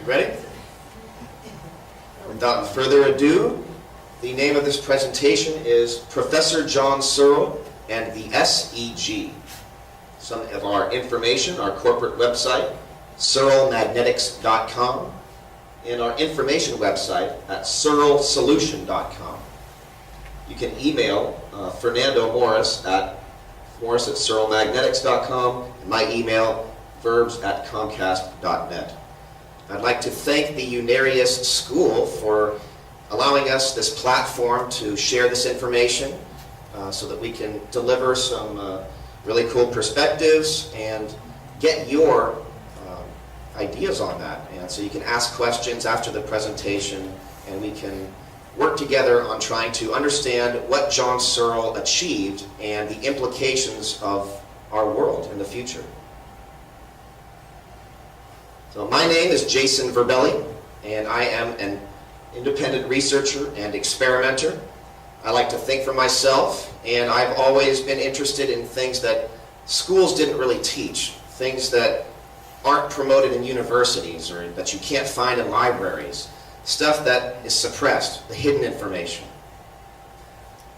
You ready? Without further ado, the name of this presentation is Professor John Searl and the SEG. Some of our information, our corporate website, searlmagnetics.com, and our information website at searlsolution.com. You can email Fernando Morris at searlmagnetics.com, and my email, verbs@comcast.net. I'd like to thank the Unarius School for allowing us this platform to share this information so that we can deliver some really cool perspectives and get your ideas on that. And so you can ask questions after the presentation, and we can work together on trying to understand what John Searl achieved and the implications of our world in the future. So my name is Jason Verbelli, and I am an independent researcher and experimenter. I like to think for myself, and I've always been interested in things that schools didn't really teach, things that aren't promoted in universities or that you can't find in libraries, stuff that is suppressed, the hidden information.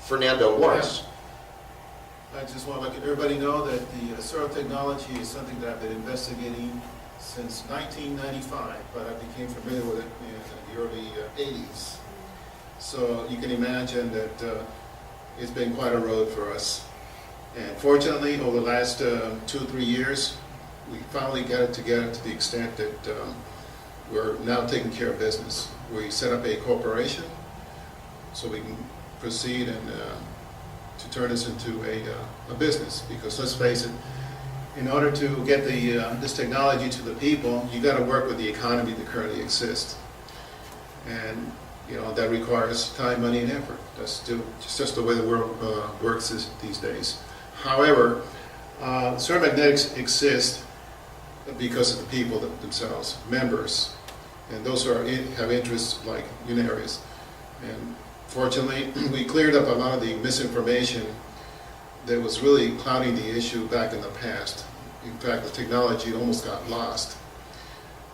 Fernando Morris. I just want to let everybody know that the Searl technology is something that I've been investigating since 1995, but I became familiar with it in the early 80s. So you can imagine that it's been quite a road for us. And fortunately, over the last 2-3 years, we finally got it together to the extent that we're now taking care of business. We set up a corporation so we can proceed and to turn this into a business. Because let's face it, in order to get this technology to the people, you got to work with the economy that currently exists, and that requires time, money, and effort. That's just the way the world works these days. However, Searl Magnetics exists because of the people themselves, members, and those who have interests like Unarius. And fortunately, we cleared up a lot of the misinformation that was really clouding the issue back in the past. In fact, the technology almost got lost.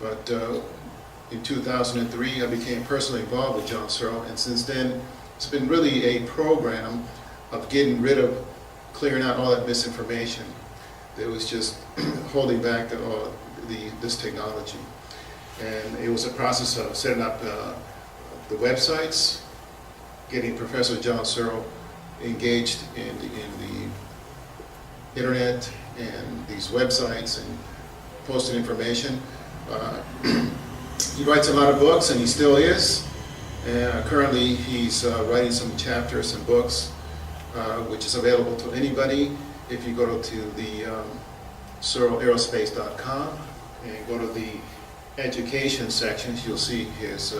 But in 2003, I became personally involved with John Searl, and since then, it's been really a program of getting rid of, clearing out all that misinformation that was just holding back this technology. And it was a process of setting up the websites, getting Professor John Searl engaged in the internet and these websites and posting information. He writes a lot of books, and he still is. Currently, he's writing some chapters and books, which is available to anybody. If you go to the searlaerospace.com and go to the education sections, you'll see his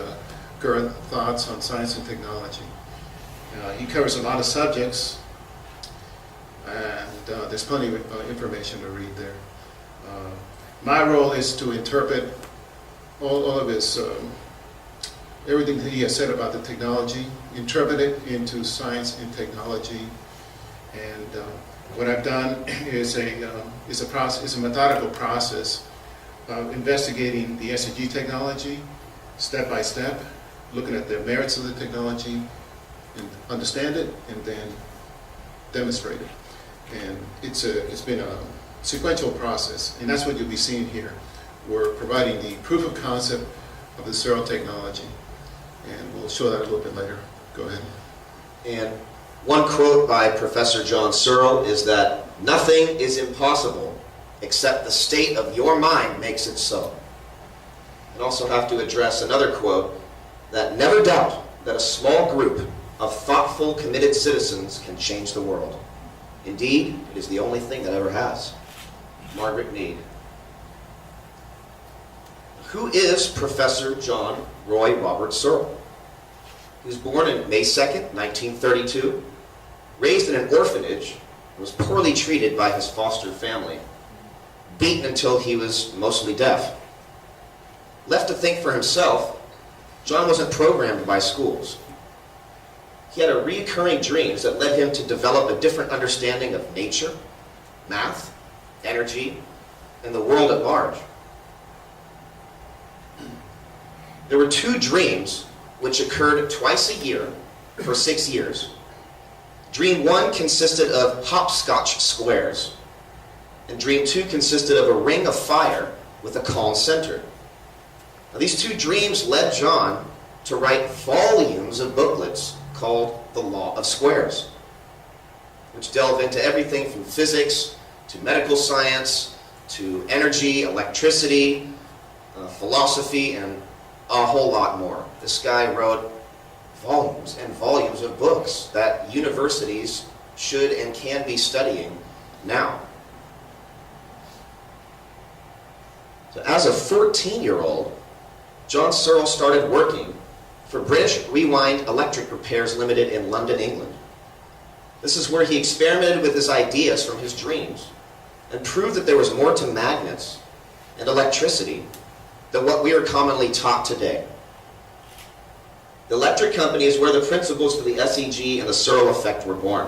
current thoughts on science and technology. He covers a lot of subjects, and there's plenty of information to read there. My role is to interpret all of his, everything that he has said about the technology, interpret it into science and technology. And what I've done is a methodical process of investigating the SEG technology step by step, looking at the merits of the technology, and understand it, and then demonstrate it. And it's been a sequential process, and that's what you'll be seeing here. We're providing the proof of concept of the Searl technology, and we'll show that a little bit later. Go ahead. And one quote by Professor John Searl is that nothing is impossible except the state of your mind makes it so. And also have to address another quote, that never doubt that a small group of thoughtful, committed citizens can change the world. Indeed, it is the only thing that ever has. Margaret Mead. Who is Professor John Roy Robert Searl? He was born on May 2nd, 1932, raised in an orphanage, and was poorly treated by his foster family, beaten until he was mostly deaf. Left to think for himself, John wasn't programmed by schools. He had recurring dreams that led him to develop a different understanding of nature, math, energy, and the world at large. There were two dreams which occurred twice a year for 6 years. Dream 1 consisted of hopscotch squares, and Dream 2 consisted of a ring of fire with a calm center. Now, these two dreams led John to write volumes of booklets called The Law of Squares, which delve into everything from physics to medical science to energy, electricity, philosophy, and a whole lot more. This guy wrote volumes and volumes of books that universities should and can be studying now. So as a 14-year-old, John Searl started working for British Rewind Electric Repairs Limited in London, England. This is where he experimented with his ideas from his dreams and proved that there was more to magnets and electricity than what we are commonly taught today. The electric company is where the principles for the SEG and the Searl effect were born.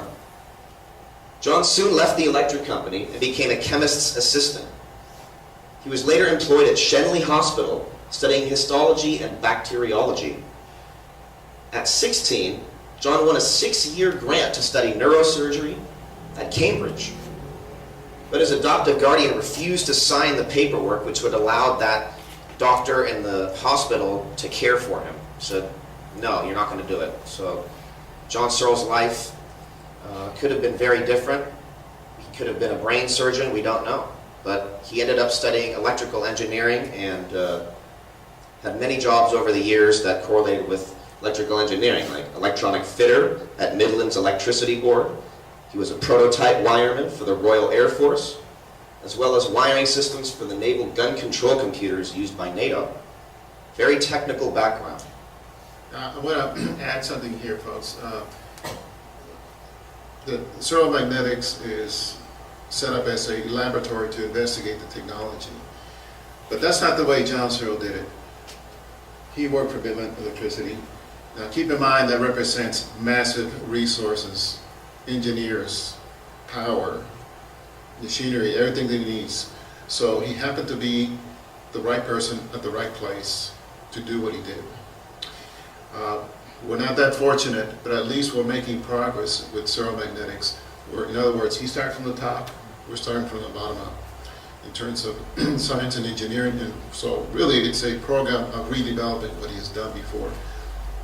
John soon left the electric company and became a chemist's assistant. He was later employed at Shenley Hospital, studying histology and bacteriology. At 16, John won a 6-year grant to study neurosurgery at Cambridge. But his adoptive guardian refused to sign the paperwork which would allow that doctor in the hospital to care for him. He said, no, you're not going to do it. So John Searl's life could have been very different. He could have been a brain surgeon, we don't know. But he ended up studying electrical engineering and had many jobs over the years that correlated with electrical engineering, like electronic fitter at Midland's Electricity Board. He was a prototype wireman for the Royal Air Force, as well as wiring systems for the naval gun control computers used by NATO. Very technical background. I want to add something here, folks. The Searl Magnetics is set up as a laboratory to investigate the technology. But that's not the way John Searl did it. He worked for Midland Electricity. Now keep in mind that represents massive resources, engineers, power, machinery, everything that he needs. So he happened to be the right person at the right place to do what he did. We're not that fortunate, but at least we're making progress with Searl Magnetics. In other words, he started from the top, we're starting from the bottom up in terms of science and engineering. And so really it's a program of redeveloping what he has done before.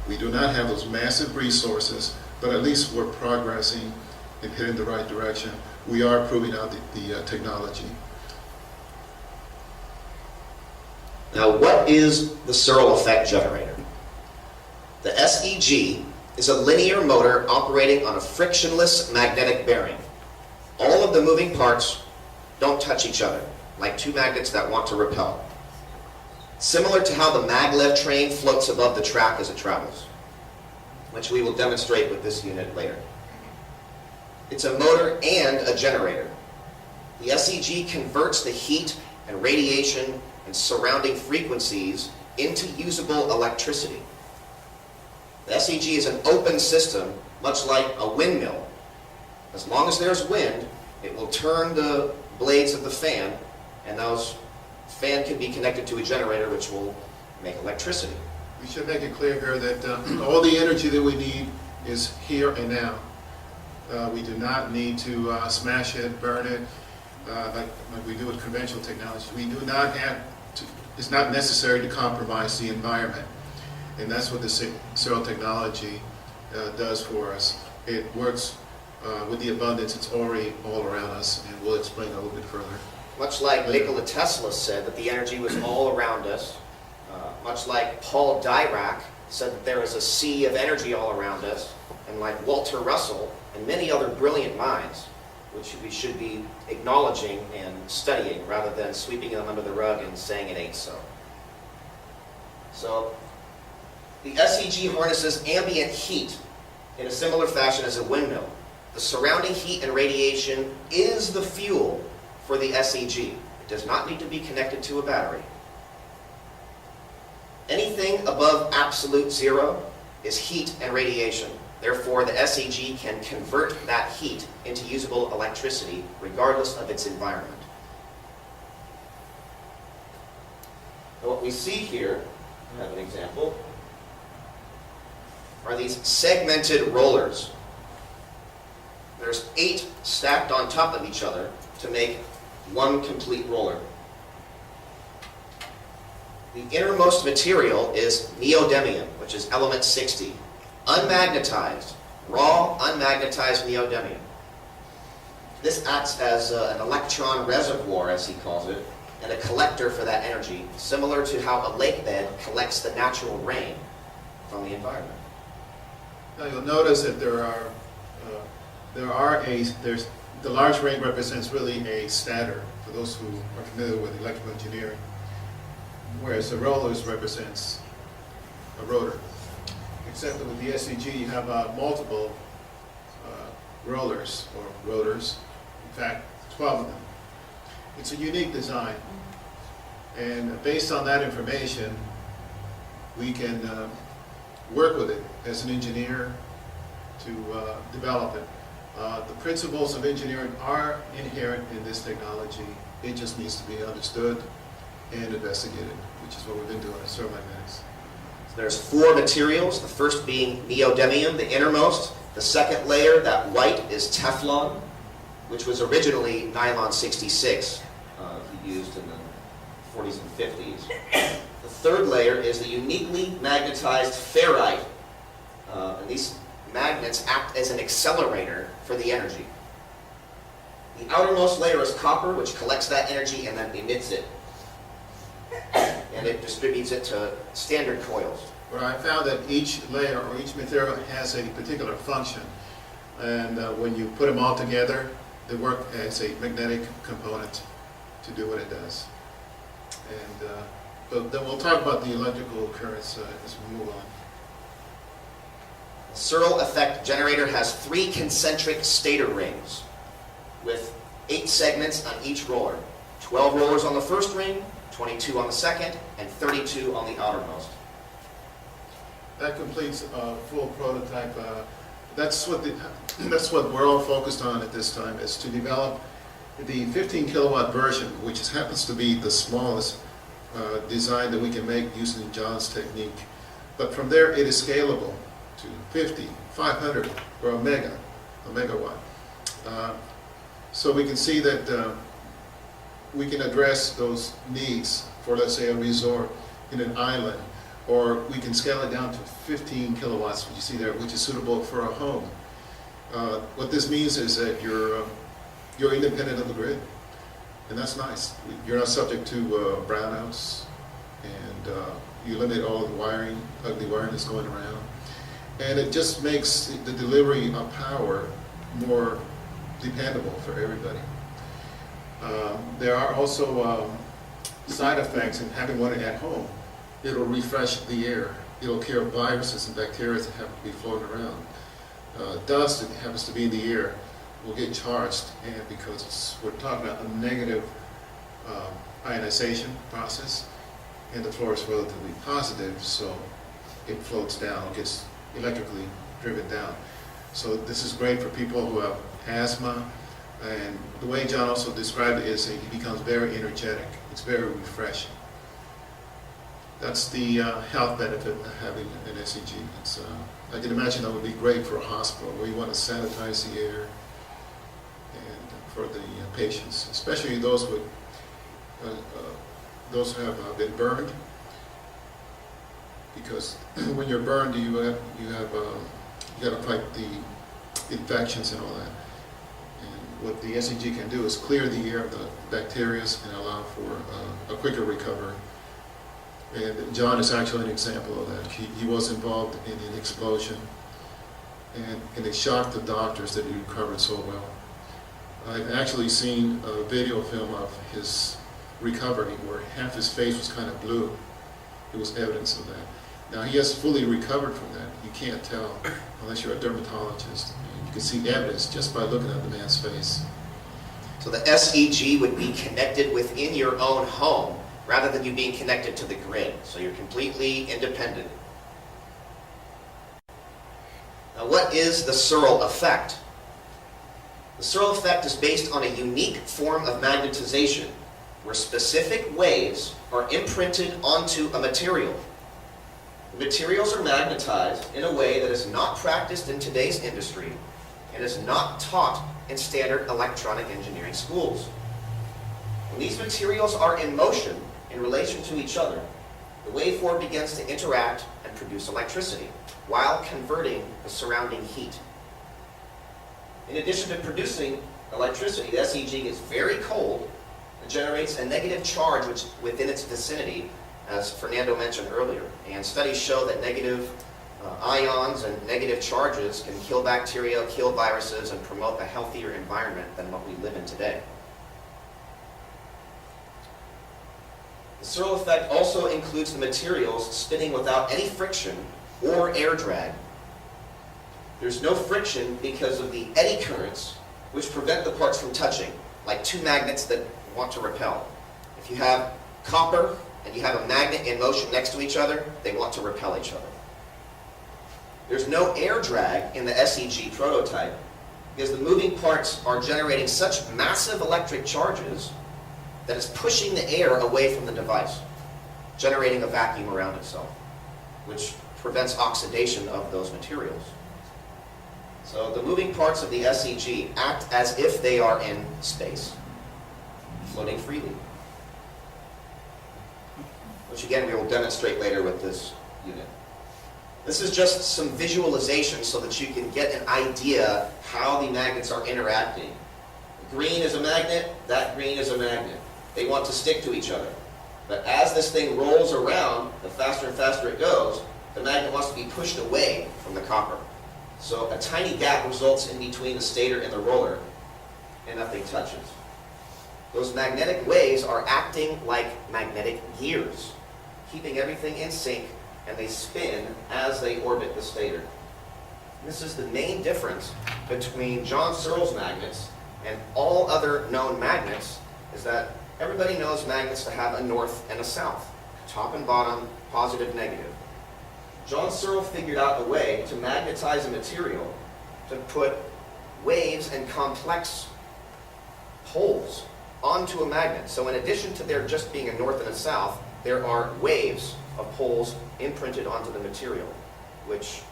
We do not have those massive resources, but at least we're progressing and heading the right direction. We are proving out the technology. Now, what is the Searl effect generator? The SEG is a linear motor operating on a frictionless magnetic bearing. All of the moving parts don't touch each other, like two magnets that want to repel. Similar to how the maglev train floats above the track as it travels, which we will demonstrate with this unit later. It's a motor and a generator. The SEG converts the heat and radiation and surrounding frequencies into usable electricity. The SEG is an open system, much like a windmill. As long as there's wind, it will turn the blades of the fan, and those fan can be connected to a generator which will make electricity. We should make it clear here that all the energy that we need is here and now. We do not need to smash it, burn it, like we do with conventional technology. We do not have to, it's not necessary to compromise the environment. And that's what the Searl technology does for us. It works with the abundance, it's already all around us, and we'll explain a little bit further. Much like Nikola Tesla said that the energy was all around us, much like Paul Dirac said that there is a sea of energy all around us, and like Walter Russell and many other brilliant minds, which we should be acknowledging and studying rather than sweeping them under the rug and saying it ain't so. So, the SEG harnesses ambient heat in a similar fashion as a windmill. The surrounding heat and radiation is the fuel for the SEG. It does not need to be connected to a battery. Anything above absolute zero is heat and radiation. Therefore, the SEG can convert that heat into usable electricity regardless of its environment. Now, what we see here I have an example, are these segmented rollers. There's 8 stacked on top of each other to make one complete roller. The innermost material is neodymium, which is element 60, unmagnetized, raw, unmagnetized neodymium. This acts as an electron reservoir, as he calls it, and a collector for that energy, similar to how a lake bed collects the natural rain from the environment. Now you'll notice that the large ring represents really a stator, for those who are familiar with electrical engineering, whereas the rollers represents a rotor. Except that with the SEG you have multiple rollers or rotors, in fact 12 of them. It's a unique design, and based on that information we can work with it as an engineer to develop it. The principles of engineering are inherent in this technology. It just needs to be understood and investigated, which is what we've been doing at Searl Magnetics. There's 4 materials, the first being neodymium, the innermost. The second layer, that white, is Teflon, which was originally nylon 66, he used in the 40s and 50s. The third layer is the uniquely magnetized ferrite, and these magnets act as an accelerator for the energy. The outermost layer is copper, which collects that energy and then emits it, and it distributes it to standard coils. Where I found that each layer or each material has a particular function, and when you put them all together, they work as a magnetic component to do what it does. And but then we'll talk about the electrical currents as we move on. The Searl effect generator has 3 concentric stator rings with 8 segments on each roller. 12 rollers on the first ring, 22 on the second, and 32 on the outermost. That completes a full prototype. That's what we're all focused on at this time, is to develop the 15 kilowatt version, which happens to be the smallest design that we can make using John's technique. But from there, it is scalable to 50, 500, or a megawatt. So we can see that we can address those needs for, let's say, a resort in an island, or we can scale it down to 15 kilowatts, which you see there, which is suitable for a home. What this means is that you're independent of the grid, and that's nice. You're not subject to brownouts, and you limit all the wiring, ugly wiring that's going around, and it just makes the delivery of power more dependable for everybody. There are also side effects in having one at home. It'll refresh the air. It'll kill viruses and bacteria that happen to be floating around. Dust that happens to be in the air will get charged, and because we're talking about a negative ionization process, and the floor is relatively positive, so it floats down, gets electrically driven down. So this is great for people who have asthma, and the way John also described it is that he becomes very energetic. It's very refreshing. That's the health benefit of having an SEG. I can imagine that would be great for a hospital where you want to sanitize the air, and for the patients, especially those with those who have been burned, because when you're burned, you got to fight the infections and all that. And what the SEG can do is clear the air of the bacteria and allow for a quicker recovery. And John is actually an example of that. He was involved in an explosion, and it shocked the doctors that he recovered so well. I've actually seen a video film of his recovery where half his face was kind of blue. It was evidence of that. Now he has fully recovered from that. You can't tell unless you're a dermatologist. You can see evidence just by looking at the man's face. So the SEG would be connected within your own home rather than you being connected to the grid. So you're completely independent. Now, what is the Searl effect? The Searl effect is based on a unique form of magnetization where specific waves are imprinted onto a material. The materials are magnetized in a way that is not practiced in today's industry and is not taught in standard electronic engineering schools. When these materials are in motion in relation to each other, the waveform begins to interact and produce electricity while converting the surrounding heat. In addition to producing electricity, the SEG gets very cold and generates a negative charge within its vicinity, as Fernando mentioned earlier. And studies show that negative ions and negative charges can kill bacteria, kill viruses, and promote a healthier environment than what we live in today. The Searl effect also includes the materials spinning without any friction or air drag. There's no friction because of the eddy currents, which prevent the parts from touching, like two magnets that want to repel. If you have copper and you have a magnet in motion next to each other, they want to repel each other. There's no air drag in the SEG prototype because the moving parts are generating such massive electric charges that it's pushing the air away from the device, generating a vacuum around itself, which prevents oxidation of those materials. So the moving parts of the SEG act as if they are in space, floating freely, which again we will demonstrate later with this unit. This is just some visualization so that you can get an idea how the magnets are interacting. Green is a magnet, that green is a magnet. They want to stick to each other. But as this thing rolls around, the faster and faster it goes, the magnet wants to be pushed away from the copper. So a tiny gap results in between the stator and the roller, and nothing touches. Those magnetic waves are acting like magnetic gears, keeping everything in sync, and they spin as they orbit the stator. This is the main difference between John Searl's magnets and all other known magnets, is that everybody knows magnets to have a north and a south, top and bottom, positive, negative. John Searl figured out a way to magnetize a material to put waves and complex poles onto a magnet. So in addition to there just being a north and a south, there are waves of poles imprinted onto the material, which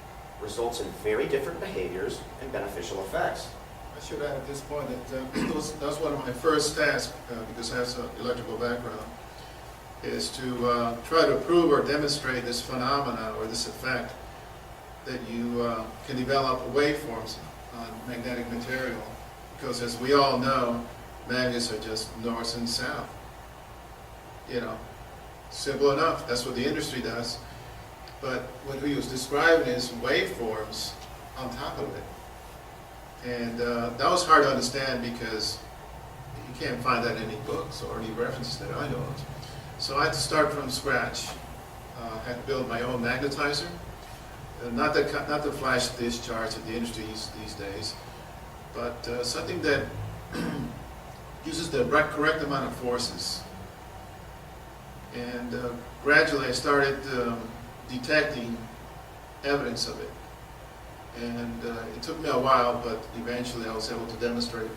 results in very different behaviors and beneficial effects. I should add at this point that that was one of my first tasks, because I have an electrical background, is to try to prove or demonstrate this phenomena or this effect that you can develop waveforms on magnetic material. Because as we all know, magnets are just north and south. You know, simple enough. That's what the industry does. But what he was describing is waveforms on top of it. And that was hard to understand because you can't find that in any books or any references that I know of. So I had to start from scratch. I had to build my own magnetizer. Not the flash discharge that the industry uses these days, but something that uses the correct amount of forces. And gradually I started detecting evidence of it. And it took me a while, but eventually I was able to demonstrate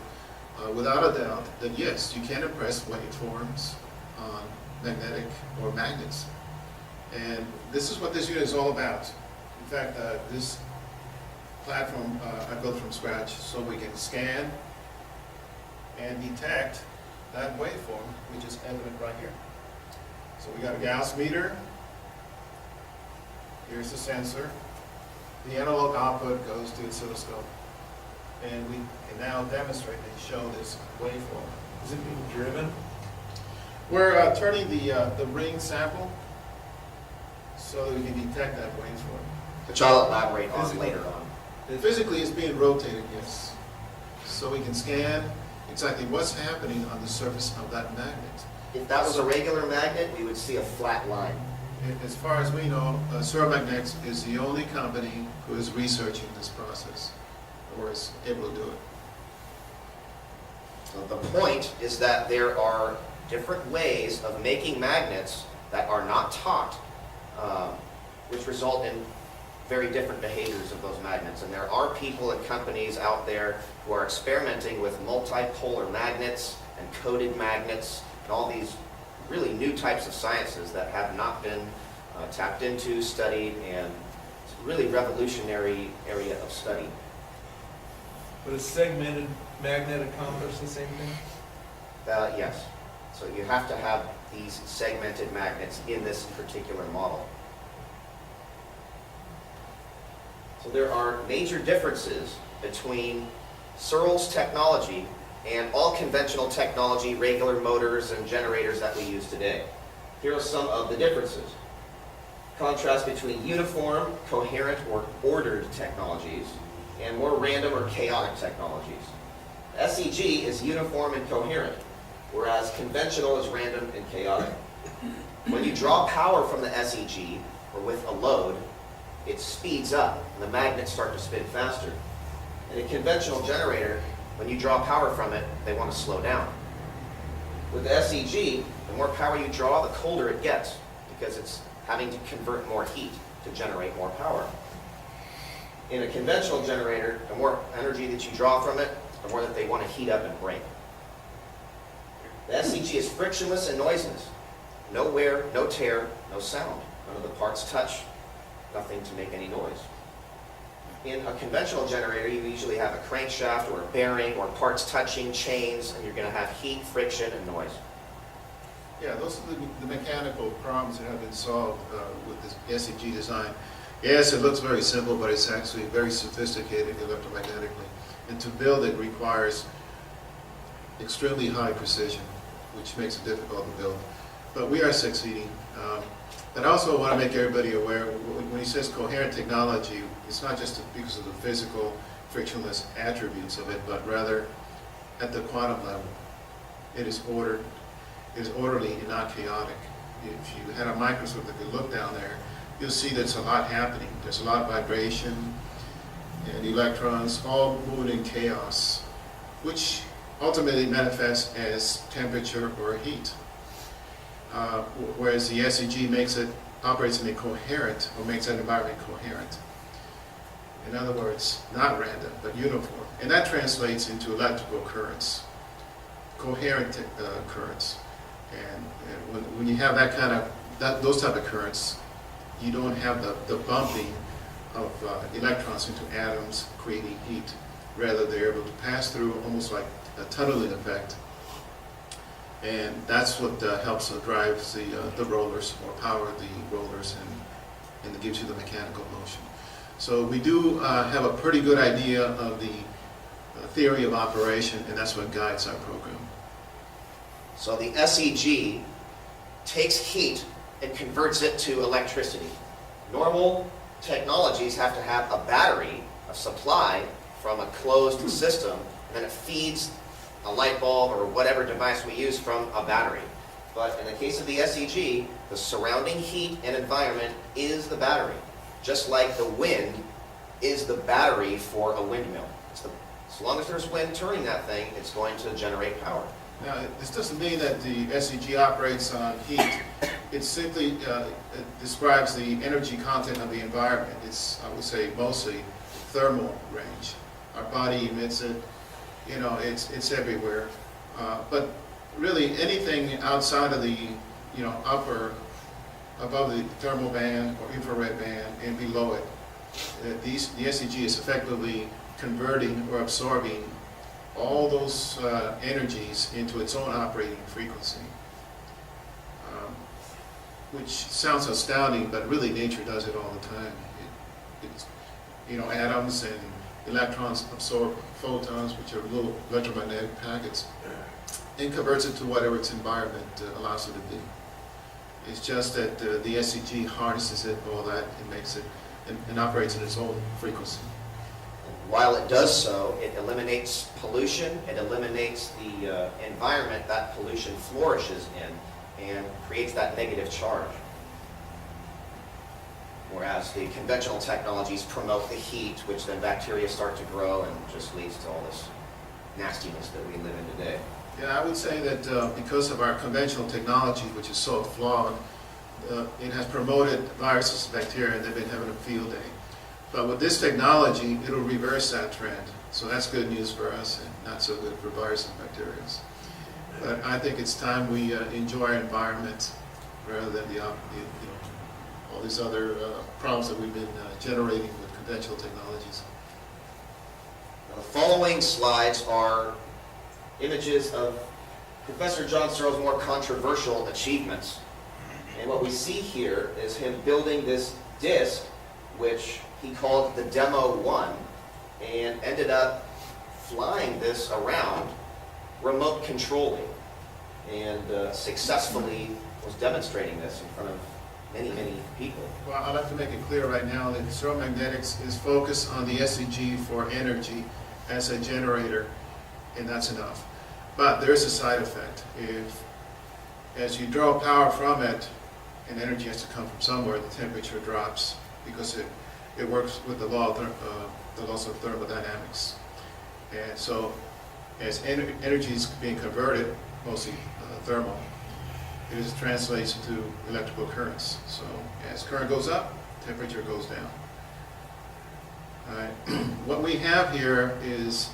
without a doubt that yes, you can impress waveforms on magnetic or magnets. And this is what this unit is all about. In fact, this platform I built from scratch so we can scan and detect that waveform, which is evident right here. So we got a Gauss meter. Here's the sensor. The analog output goes to the oscilloscope. And we can now demonstrate and show this waveform. Is it being driven? We're turning the ring sample so that we can detect that waveform. Which I'll elaborate on later on. Physically, it's being rotated, yes. So we can scan exactly what's happening on the surface of that magnet. If that was a regular magnet, we would see a flat line. As far as we know, Searl Magnetics is the only company who is researching this process or is able to do it. So the point is that there are different ways of making magnets that are not taught, which result in very different behaviors of those magnets. And there are people and companies out there who are experimenting with multipolar magnets and coated magnets and all these really new types of sciences that have not been tapped into, studied, and it's a really revolutionary area of study. Would a segmented magnet accomplish the same thing? Yes. So you have to have these segmented magnets in this particular model. So there are major differences between Searl's technology and all conventional technology, regular motors and generators that we use today. Here are some of the differences. Contrast between uniform, coherent, or ordered technologies and more random or chaotic technologies. SEG is uniform and coherent, whereas conventional is random and chaotic. When you draw power from the SEG, or with a load, it speeds up, and the magnets start to spin faster. In a conventional generator, when you draw power from it, they want to slow down. With the SEG, the more power you draw, the colder it gets, because it's having to convert more heat to generate more power. In a conventional generator, the more energy that you draw from it, the more that they want to heat up and break. The SEG is frictionless and noiseless. No wear, no tear, no sound. None of the parts touch, nothing to make any noise. In a conventional generator, you usually have a crankshaft or a bearing or parts touching, chains, and you're going to have heat, friction, and noise. Yeah, those are the mechanical problems that have been solved with this SEG design. Yes, it looks very simple, but it's actually very sophisticated electromagnetically. And to build it requires extremely high precision, which makes it difficult to build. But we are succeeding. But I also want to make everybody aware, when he says coherent technology, it's not just because of the physical, frictionless attributes of it, but rather at the quantum level. It is ordered, it is orderly and not chaotic. If you had a microscope that could look down there, you'll see there's a lot happening. There's a lot of vibration and electrons all moving in chaos, which ultimately manifests as temperature or heat. Whereas the SEG operates in a coherent, or makes that environment coherent. In other words, not random, but uniform. And that translates into electrical currents, coherent currents. And when you have that kind of, those type of currents, you don't have the bumping of electrons into atoms creating heat. Rather, they're able to pass through almost like a tunneling effect. And that's what helps drive the rollers, or power the rollers, and it gives you the mechanical motion. So we do have a pretty good idea of the theory of operation, and that's what guides our program. So the SEG takes heat and converts it to electricity. Normal technologies have to have a battery, a supply from a closed system, and then it feeds a light bulb or whatever device we use from a battery. But in the case of the SEG, the surrounding heat and environment is the battery. Just like the wind is the battery for a windmill. As long as there's wind turning that thing, it's going to generate power. Now, this doesn't mean that the SEG operates on heat. It simply it describes the energy content of the environment. It's, I would say, mostly thermal range. Our body emits it. You know, it's everywhere. But really, anything outside of the, above the thermal band or infrared band and below it, the SEG is effectively converting or absorbing all those energies into its own operating frequency. Which sounds astounding, but really nature does it all the time. Atoms and electrons absorb photons, which are little electromagnetic packets, and converts it to whatever its environment allows it to be. It's just that the SEG harnesses it, all that, and makes it, and operates in its own frequency. While it does so, it eliminates pollution, it eliminates the environment that pollution flourishes in, and creates that negative charge. Whereas the conventional technologies promote the heat, which then bacteria start to grow and just leads to all this nastiness that we live in today. Yeah, I would say that because of our conventional technology, which is so flawed, it has promoted viruses and bacteria, and they've been having a field day. But with this technology, it'll reverse that trend. So that's good news for us, and not so good for viruses and bacteria. But I think it's time we enjoy our environment rather than these other problems that we've been generating with conventional technologies. Now, the following slides are images of Professor John Searl's more controversial achievements. And what we see here is him building this disk, which he called the Demo 1, and ended up flying this around, remote controlling, and successfully was demonstrating this in front of many, many people. Well, I'd like to make it clear right now that Searl Magnetics is focused on the SEG for energy as a generator, and that's enough. But there is a side effect. If, as you draw power from it, and energy has to come from somewhere, the temperature drops because it works with the laws of thermodynamics. And so, as energy is being converted, mostly thermal, it translates into electrical currents. So, as current goes up, temperature goes down. All right. What we have here is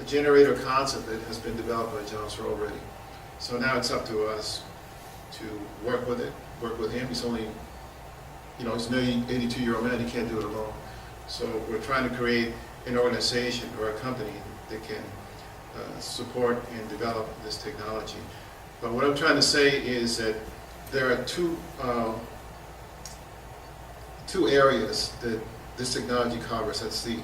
a generator concept that has been developed by John Searl already. So now it's up to us to work with it, work with him. He's only, he's an 82-year-old man, he can't do it alone. So we're trying to create an organization or a company that can support and develop this technology. But what I'm trying to say is that there are two areas that this technology covers. That's the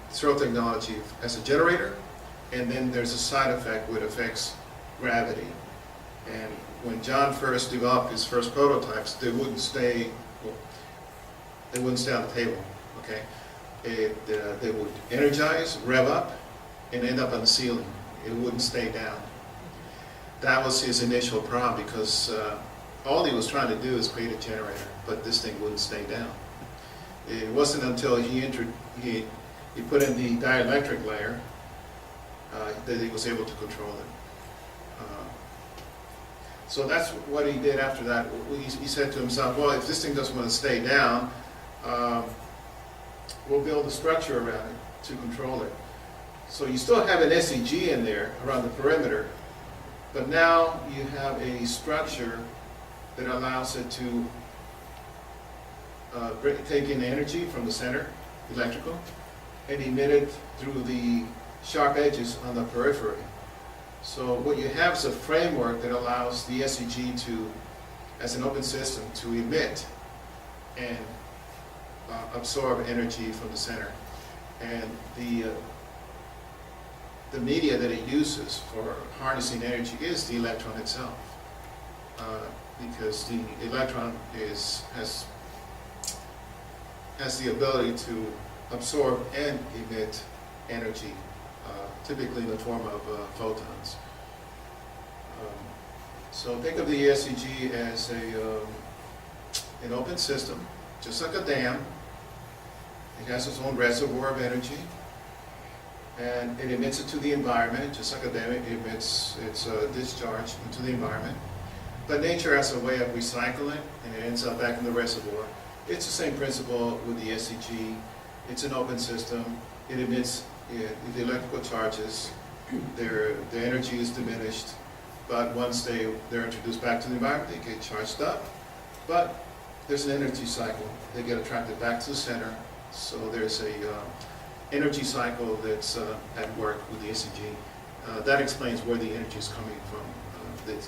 Searl technology as a generator, and then there's a side effect which affects gravity. And when John first developed his first prototypes, they wouldn't stay on the table. Okay, they would energize, rev up, and end up on the ceiling. It wouldn't stay down. That was his initial problem because all he was trying to do is create a generator, but this thing wouldn't stay down. It wasn't until he put in the dielectric layer that he was able to control it. So that's what he did after that. He said to himself, well, if this thing doesn't want to stay down, we'll build a structure around it to control it. So you still have an SEG in there around the perimeter, but now you have a structure that allows it to take in energy from the center, electrical, and emit it through the sharp edges on the periphery. So what you have is a framework that allows the SEG to, as an open system, to emit and absorb energy from the center. And the media that it uses for harnessing energy is the electron itself, because the electron has the ability to absorb and emit energy, typically in the form of photons. So think of the SEG as an open system, just like a dam. It has its own reservoir of energy, and it emits it to the environment, just like a dam. It emits its discharge into the environment. But nature has a way of recycling, and it ends up back in the reservoir. It's the same principle with the SEG. It's an open system. It emits the electrical charges. The energy is diminished, but once they're introduced back to the environment, they get charged up. But there's an energy cycle. They get attracted back to the center. So there's a energy cycle that's at work with the SEG. That explains where the energy is coming from.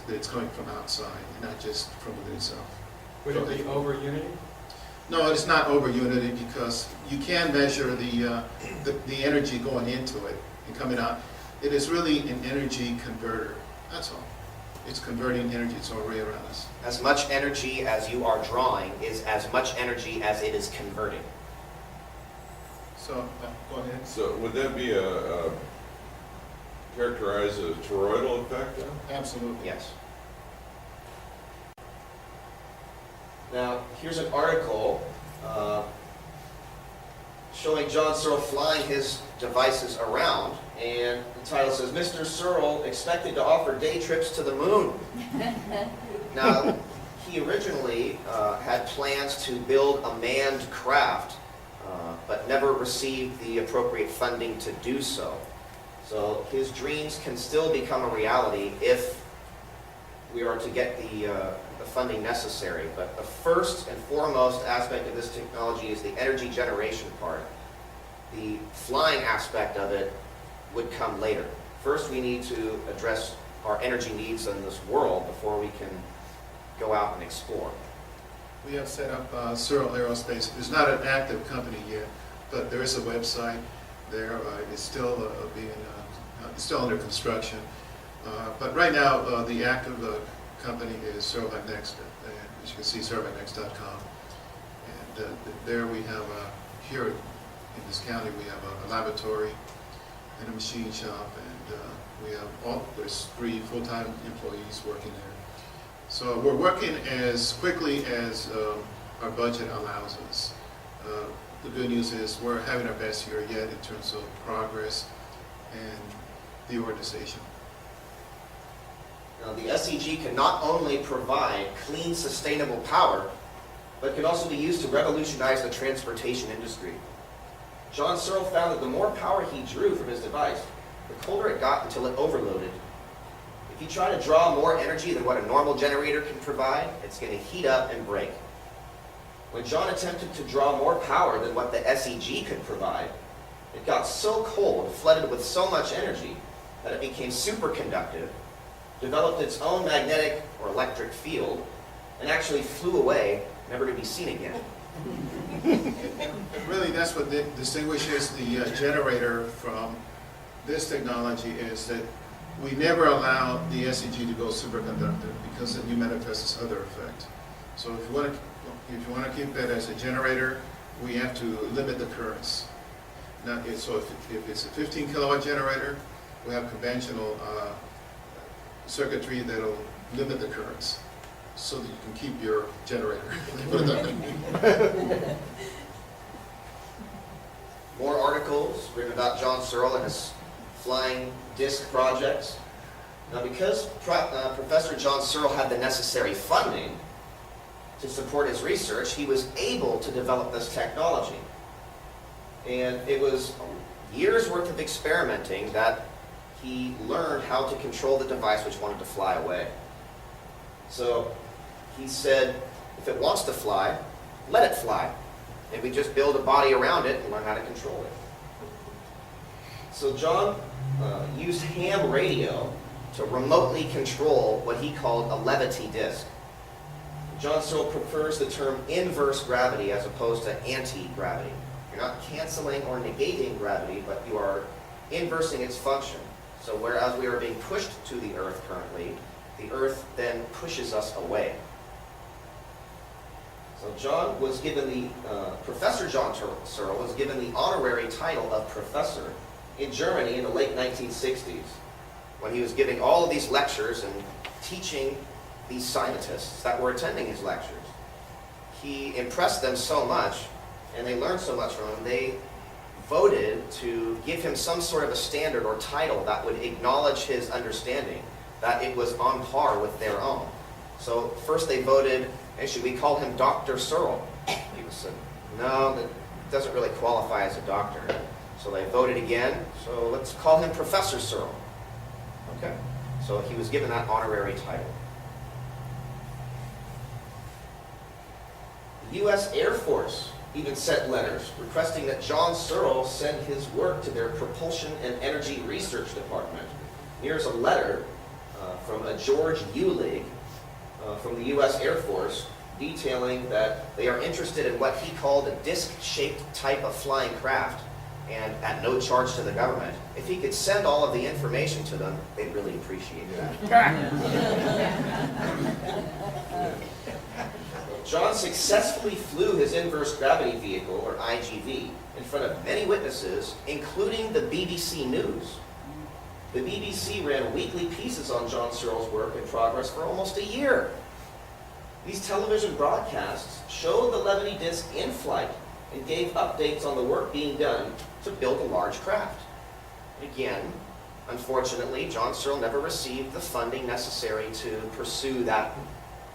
It's coming from outside, not just from within itself. Would it be over unity? No, it's not over unity because you can measure the energy going into it and coming out. It is really an energy converter. That's all. It's converting energy that's already around us. As much energy as you are drawing is as much energy as it is converting. So, go ahead. So would that be characterized as a toroidal effect then? Absolutely. Yes. Now, here's an article showing John Searl flying his devices around, and the title says, Mr. Searl expected to offer day trips to the moon. Now, he originally had plans to build a manned craft, but never received the appropriate funding to do so. So his dreams can still become a reality if we are to get the funding necessary. But the first and foremost aspect of this technology is the energy generation part. The flying aspect of it would come later. First, we need to address our energy needs in this world before we can go out and explore. We have set up Searl Aerospace. It's not an active company yet, but there is a website there. It's still it's still under construction. But right now, the active company is Searl Next. As you can see, searlnext.com. And there we have, here in this county, we have a laboratory and a machine shop, and we have there's 3 full-time employees working there. So we're working as quickly as our budget allows us. The good news is we're having our best year yet in terms of progress and the organization. Now, the SEG can not only provide clean, sustainable power, but can also be used to revolutionize the transportation industry. John Searl found that the more power he drew from his device, the colder it got until it overloaded. If you try to draw more energy than what a normal generator can provide, it's going to heat up and break. When John attempted to draw more power than what the SEG could provide, it got so cold, flooded with so much energy, that it became superconductive, developed its own magnetic or electric field, and actually flew away, never to be seen again. And really, that's what distinguishes the generator from this technology, is that we never allow the SEG to go superconductive because it manifests this other effect. So if you want to keep that as a generator, we have to limit the currents. So if it's a 15 kilowatt generator, we have conventional circuitry that'll limit the currents so that you can keep your generator. Put it that way. More articles written about John Searl and his flying disc projects. Now, because Professor John Searl had the necessary funding to support his research, he was able to develop this technology. And it was years worth of experimenting that he learned how to control the device which wanted to fly away. So he said, if it wants to fly, let it fly. And we just build a body around it and learn how to control it. So John used ham radio to remotely control what he called a levity disk. John Searl prefers the term inverse gravity as opposed to anti-gravity. You're not canceling or negating gravity, but you are inversing its function. So whereas we are being pushed to the Earth currently, the Earth then pushes us away. So John was given Professor John Searl was given the honorary title of professor in Germany in the late 1960s, when he was giving all of these lectures and teaching these scientists that were attending his lectures. He impressed them so much, and they learned so much from him, they voted to give him some sort of a standard or title that would acknowledge his understanding, that it was on par with their own. So first they voted, hey, should we call him Dr. Searl? He said, no, that doesn't really qualify as a doctor. So they voted again, so let's call him Professor Searl. Okay, so he was given that honorary title. The U.S. Air Force even sent letters requesting that John Searl send his work to their Propulsion and Energy Research Department. Here's a letter from a George Eulig from the U.S. Air Force detailing that they are interested in what he called a disc-shaped type of flying craft, and at no charge to the government. If he could send all of the information to them, they'd really appreciate that. John successfully flew his inverse gravity vehicle, or IGV, in front of many witnesses, including the BBC News. The BBC ran weekly pieces on John Searl's work in progress for almost a year. These television broadcasts showed the levity disk in flight and gave updates on the work being done to build a large craft. Again, unfortunately, John Searl never received the funding necessary to pursue that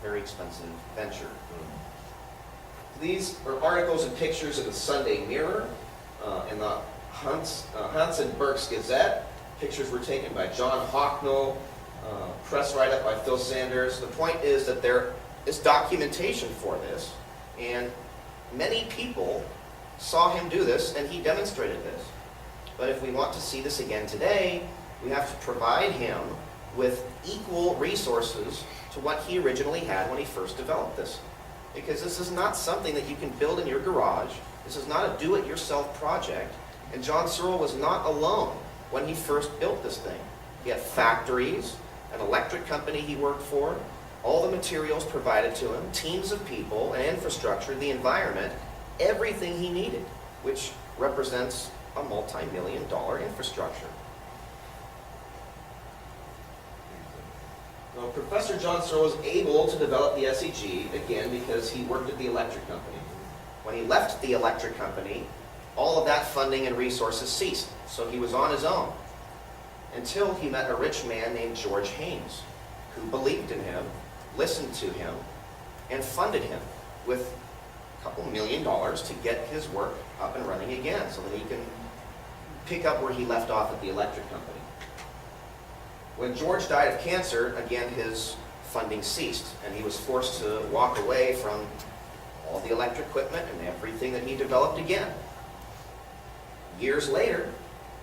very expensive venture. These are articles and pictures in the Sunday Mirror, in the Hans and Berks Gazette. Pictures were taken by John Hocknell, press write-up by Phil Sanders. The point is that there is documentation for this, and many people saw him do this, and he demonstrated this. But if we want to see this again today, we have to provide him with equal resources to what he originally had when he first developed this. Because this is not something that you can build in your garage. This is not a do-it-yourself project. And John Searl was not alone when he first built this thing. He had factories, an electric company he worked for, all the materials provided to him, teams of people, and infrastructure, the environment, everything he needed, which represents a multi-million-dollar infrastructure. Now, Professor John Searl was able to develop the SEG, again, because he worked at the electric company. When he left the electric company, all of that funding and resources ceased, so he was on his own, until he met a rich man named George Haynes, who believed in him, listened to him, and funded him with a couple $1 million to get his work up and running again, so that he can pick up where he left off at the electric company. When George died of cancer, again, his funding ceased, and he was forced to walk away from all the electric equipment and everything that he developed again. Years later,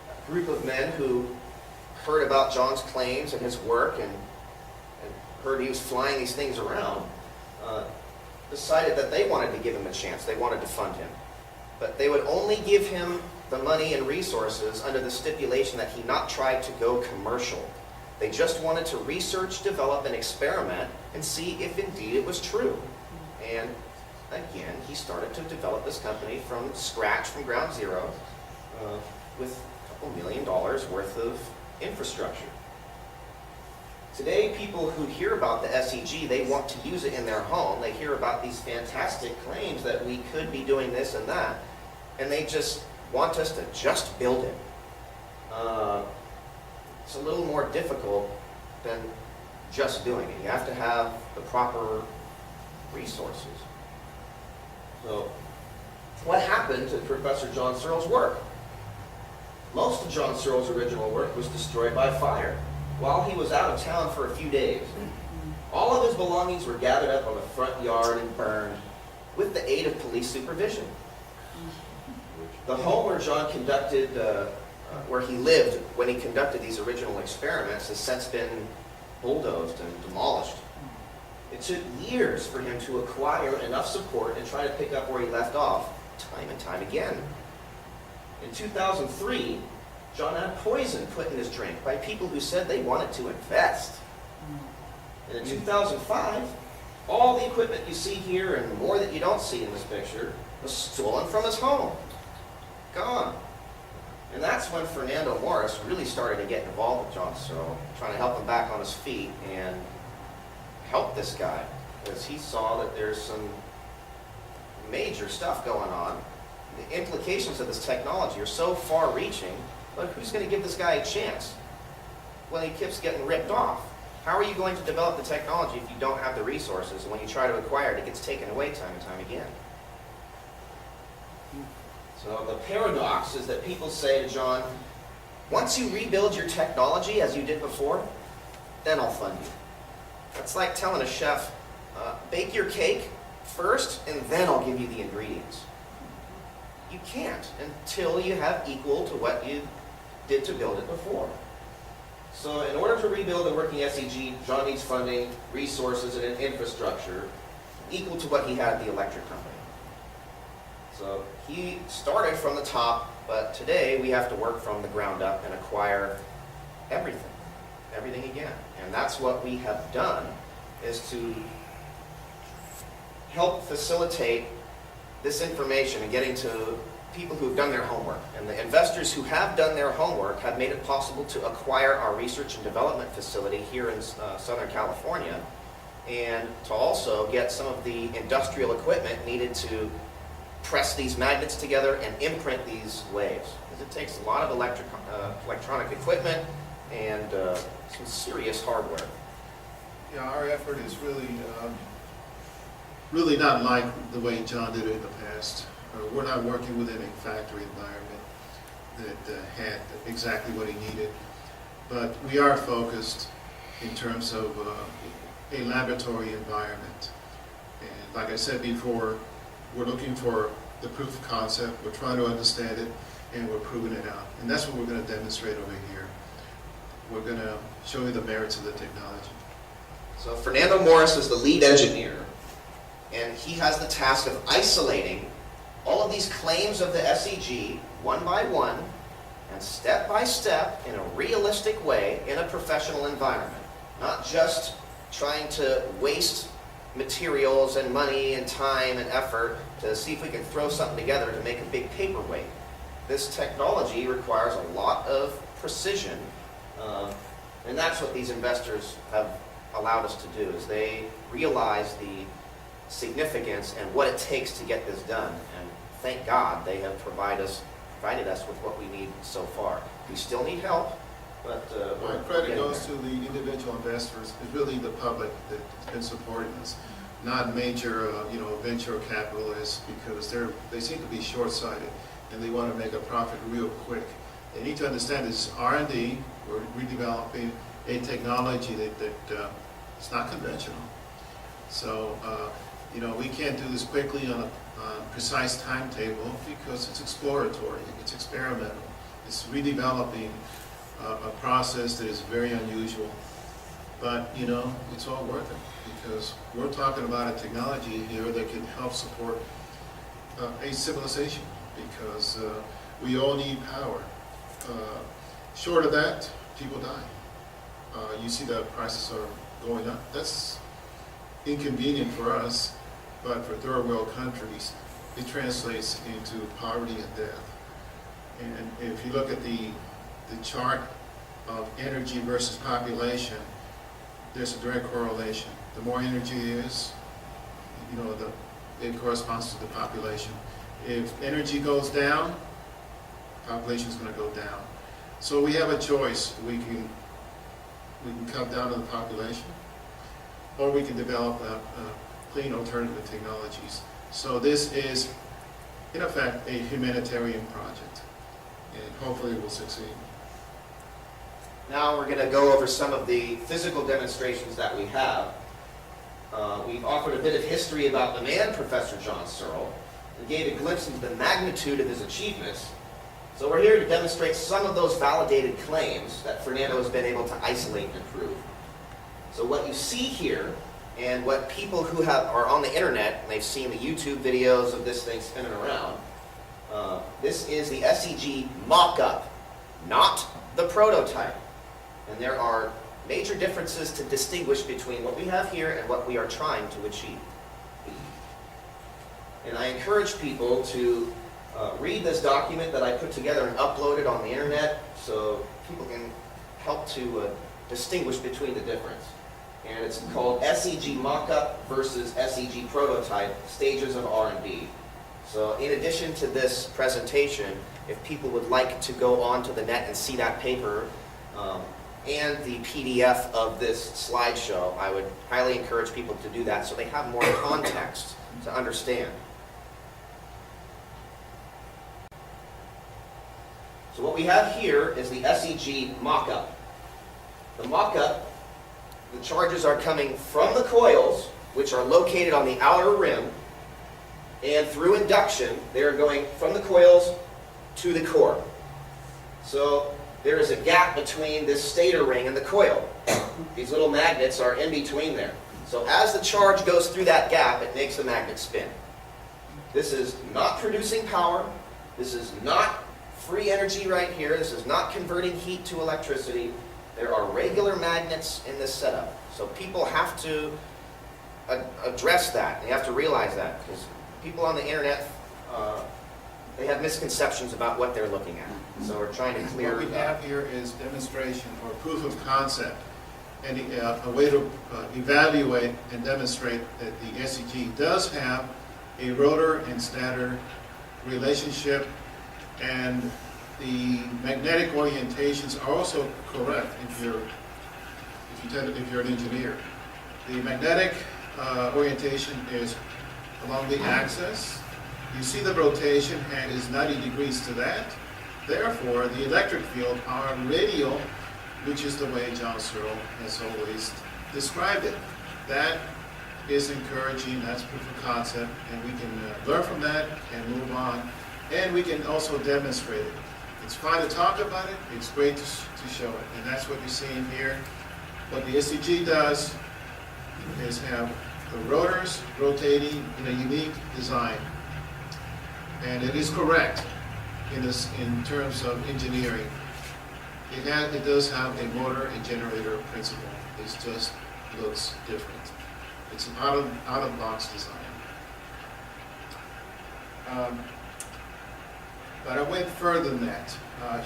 a group of men who heard about John's claims and his work and heard he was flying these things around, decided that they wanted to give him a chance. They wanted to fund him. But they would only give him the money and resources under the stipulation that he not try to go commercial. They just wanted to research, develop, and experiment and see if indeed it was true. And again, he started to develop this company from scratch, from ground zero, with a couple $1 million worth of infrastructure. Today, people who hear about the SEG, they want to use it in their home. They hear about these fantastic claims that we could be doing this and that, and they just want us to just build it. It's a little more difficult than just doing it. You have to have the proper resources. So, what happened to Professor John Searl's work? Most of John Searl's original work was destroyed by fire while he was out of town for a few days. All of his belongings were gathered up on the front yard and burned with the aid of police supervision. The home where John conducted, where he lived when he conducted these original experiments has since been bulldozed and demolished. It took years for him to acquire enough support and try to pick up where he left off, time and time again. In 2003, John had poison put in his drink by people who said they wanted to invest. And in 2005, all the equipment you see here and more that you don't see in this picture was stolen from his home. Gone. And that's when Fernando Morris really started to get involved with John Searl, trying to help him back on his feet and help this guy, because he saw that there's some major stuff going on. The implications of this technology are so far-reaching, but who's going to give this guy a chance when he keeps getting ripped off? How are you going to develop the technology if you don't have the resources, and when you try to acquire it, it gets taken away time and time again? So the paradox is that people say to John, once you rebuild your technology as you did before, then I'll fund you. That's like telling a chef, bake your cake first, and then I'll give you the ingredients. You can't until you have equal to what you did to build it before. So in order to rebuild a working SEG, John needs funding, resources, and an infrastructure equal to what he had at the electric company. So he started from the top, but today we have to work from the ground up and acquire everything again. And that's what we have done, is to help facilitate this information and getting to people who've done their homework. And the investors who have done their homework have made it possible to acquire our research and development facility here in Southern California, and to also get some of the industrial equipment needed to press these magnets together and imprint these waves. Because it takes a lot of electronic equipment and some serious hardware. Yeah, our effort is really not like the way John did it in the past. We're not working within a factory environment that had exactly what he needed, but we are focused in terms of a laboratory environment. like I said before, we're looking for the proof of concept, we're trying to understand it, and we're proving it out. And that's what we're going to demonstrate over here. We're going to show you the merits of the technology. So Fernando Morris is the lead engineer, and he has the task of isolating all of these claims of the SEG one by one and step by step in a realistic way in a professional environment. Not just trying to waste materials and money and time and effort to see if we can throw something together to make a big paperweight. This technology requires a lot of precision, and that's what these investors have allowed us to do, is they realize the significance and what it takes to get this done. And thank God they have provided us with what we need so far. We still need help, but My credit goes to the individual investors. It's really the public that's been supporting us, not major, venture capitalists, because they seem to be short-sighted and they want to make a profit real quick. They need to understand this is R&D. We're redeveloping a technology that it's not conventional. So, we can't do this quickly on a precise timetable because it's exploratory, it's experimental, it's redeveloping a process that is very unusual. But, it's all worth it because we're talking about a technology here that can help support a civilization, because we all need power. Short of that, people die. You see the prices are going up. That's inconvenient for us, but for third world countries, it translates into poverty and death. And if you look at the chart of energy versus population, there's a direct correlation. The more energy is, it corresponds to the population. If energy goes down, population is going to go down. So we have a choice. We can cut down on the population, or we can develop clean alternative technologies. So this is, in effect, a humanitarian project, and hopefully it will succeed. now we're going to go over some of the physical demonstrations that we have. We've offered a bit of history about the man, Professor John Searl, and gave a glimpse into the magnitude of his achievements. So we're here to demonstrate some of those validated claims that Fernando has been able to isolate and prove. So what you see here, and what people who are on the internet, and they've seen the YouTube videos of this thing spinning around, this is the SEG mock-up, not the prototype. And there are major differences to distinguish between what we have here and what we are trying to achieve. And I encourage people to read this document that I put together and uploaded on the internet so people can help to distinguish between the difference. And it's called SEG Mockup versus SEG Prototype, Stages of R&D. So in addition to this presentation, if people would like to go onto the net and see that paper and the PDF of this slideshow, I would highly encourage people to do that so they have more context to understand. So what we have here is the SEG mock-up. The mock-up, the charges are coming from the coils, which are located on the outer rim, and through induction, they are going from the coils to the core. So there is a gap between this stator ring and the coil. These little magnets are in between there. So as the charge goes through that gap, it makes the magnet spin. This is not producing power. This is not free energy right here. This is not converting heat to electricity. There are regular magnets in this setup. So people have to address that. They have to realize that, because people on the internet, they have misconceptions about what they're looking at. So we're trying to clear What we have here is demonstration or proof of concept, and a way to evaluate and demonstrate that the SEG does have a rotor and stator relationship, and the magnetic orientations are also correct if you're an engineer. The magnetic orientation is along the axis. You see the rotation and is 90 degrees to that. Therefore, the electric field are radial, which is the way John Searl has always described it. That is encouraging, that's proof of concept, and we can learn from that and move on. And we can also demonstrate it. It's fine to talk about it, it's great to show it. And that's what you're seeing here. What the SEG does is have the rotors rotating in a unique design. And it is correct in terms of engineering. It does have a motor and generator principle. It just looks different. It's an out-of-box design. But I went further than that.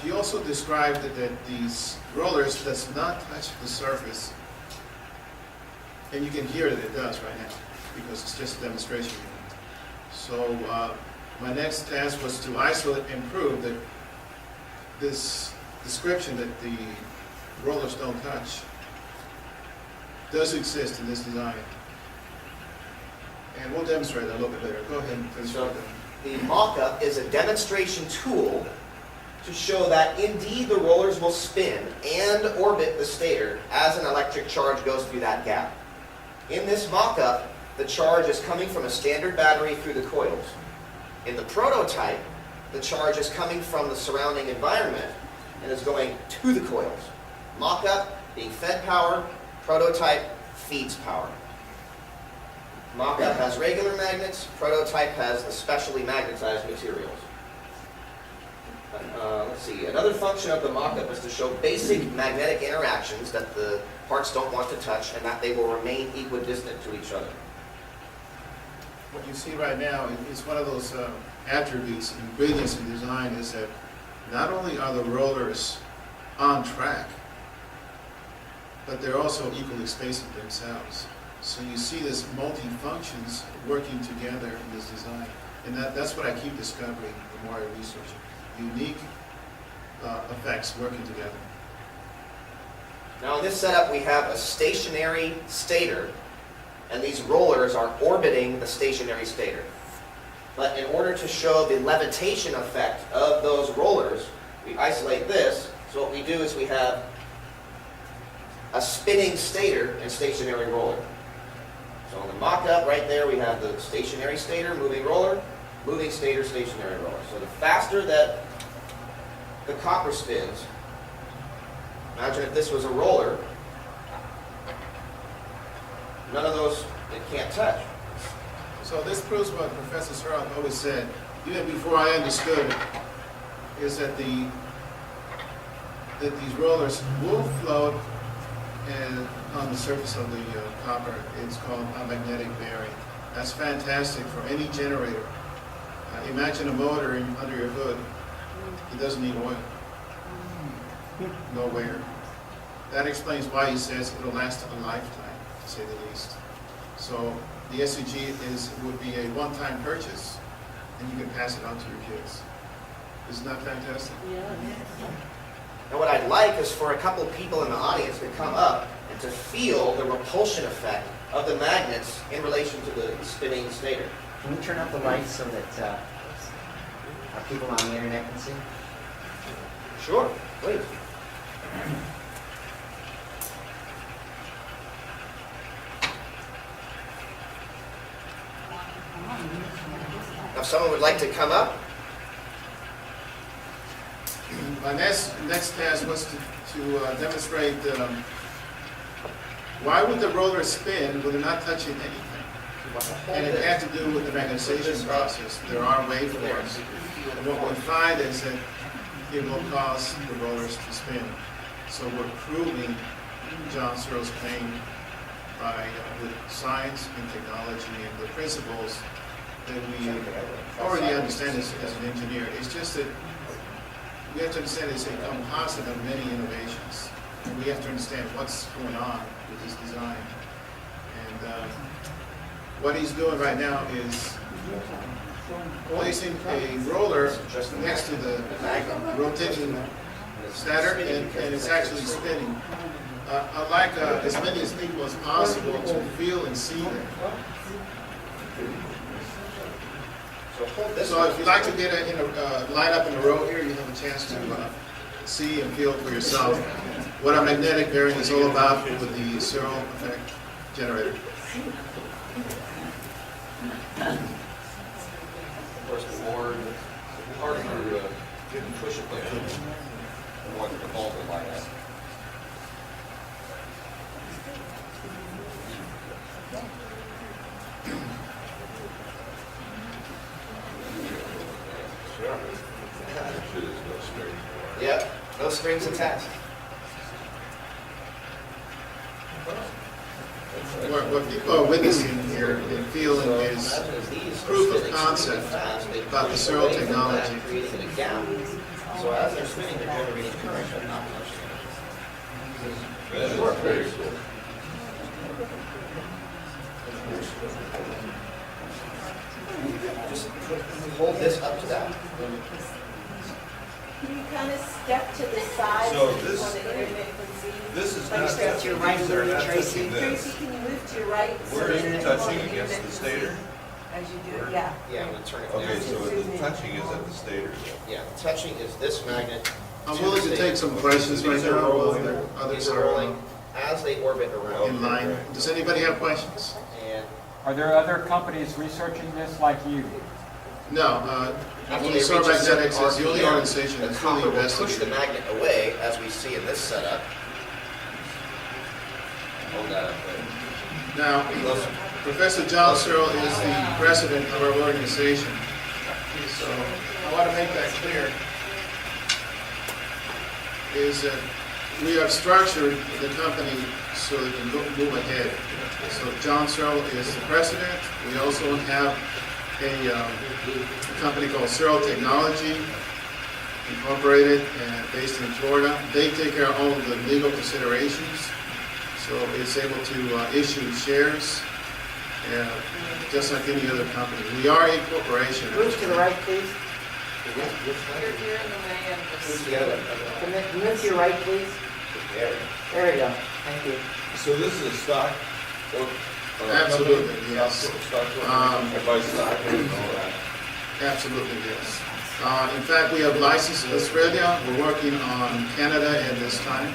He also described that these rollers does not touch the surface. And you can hear that it does right now, because it's just a demonstration. So my next task was to isolate and prove that this description that the rollers don't touch does exist in this design. And we'll demonstrate that a little bit later. Go ahead and finish So, with that. the mock-up is a demonstration tool to show that indeed the rollers will spin and orbit the stator as an electric charge goes through that gap. In this mock-up, the charge is coming from a standard battery through the coils. In the prototype, the charge is coming from the surrounding environment and is going to the coils. Mock-up being fed power, prototype feeds power. Mock-up has regular magnets, prototype has the specially magnetized materials. Let's see, another function of the mock-up is to show basic magnetic interactions that the parts don't want to touch and that they will remain equidistant to each other. What you see right now is one of those attributes, ingredients in design, is that not only are the rollers on track, but they're also equally spaced themselves. So you see this multi-functions working together in this design. And that's what I keep discovering the more I research it. Unique effects working together. Now in this setup we have a stationary stator, and these rollers are orbiting the stationary stator. But in order to show the levitation effect of those rollers, we isolate this. So what we do is we have a spinning stator and stationary roller. So in the mock-up right there we have the stationary stator, moving roller, moving stator, stationary roller. So the faster that the copper spins, imagine if this was a roller, none of those, it can't touch. So this proves what Professor Searl always said, even before I understood it, is that these rollers will float and on the surface of the copper. It's called a magnetic bearing. That's fantastic for any generator. Imagine a motor under your hood. It doesn't need oil. No wear. That explains why he says it'll last a lifetime, to say the least. So the SEG would be a one-time purchase, and you can pass it on to your kids. Isn't that fantastic? Yeah. And what I'd like is for a couple people in the audience to come up and to feel the repulsion effect of the magnets in relation to the spinning stator. Can we turn up the lights so that our people on the internet can see? Sure, please. Now, if someone would like to come up. My next task was to demonstrate why would the roller spin when they're not touching anything? And it had to do with the magnetization process. There are waveforms. And what we find is that it will cause the rollers to spin. So we're proving John Searle's claim with science and technology and the principles that we already understand as an engineer. It's just that we have to understand it's a composite of many innovations. And we have to understand what's going on with this design. And what he's doing right now is placing a roller next to the rotating stator, and it's actually spinning. I'd like as many as people as possible to feel and see that. So if you'd like to get line up in a row here, you have a chance to see and feel for yourself what a magnetic bearing is all about with the Searl effect generator. Of course, the more harder you didn't push it there, the more the bulb would light up. Shit is no straight. Yep, no strings attached. What people are witnessing here and feeling is proof of concept about the Searl technology. Creating a gap. So as they're spinning, they're generating current, but not much. That is very cool. Just hold this up to that. Can you kind of step to the side So so this- the internet can see? This is Like not step to your touching, right, these are not Tracy. touching Tracy, this. can you move to your right? so Where the is it internet touching can against see the stator? As you do it, yeah. Yeah, I'm gonna turn it Okay, down. so the touching is at the stator. Yeah, touching is this magnet. I'm willing to take some questions right These are now while rolling. others These are are rolling as they orbit around. in line. Does anybody have questions? And Are there other companies researching this like you? No, after only they Searl reach a certain Magnetics is the only RPM, organization the that's fully copper will push the investigated. magnet away, as we see in this setup. Hold that up there. Now, Closer. Professor John Searl is the president of our organization. So I want to make that clear, is that we have structured the company so that it can move ahead. So John Searl is the president. We also have a company called Searl Technology, Incorporated, and based in Florida. They take care of all of the legal considerations. So it's able to issue shares, just like any other company. We are a corporation. Move to the right, please. You're in the way of Who's the. the other? Can you move to your right, please? There. There we go. Thank you. So this is a stock? Absolutely, yes. Stock, I buy stock and all that. Absolutely, yes. In fact, we have license in Australia. We're working on Canada at this time.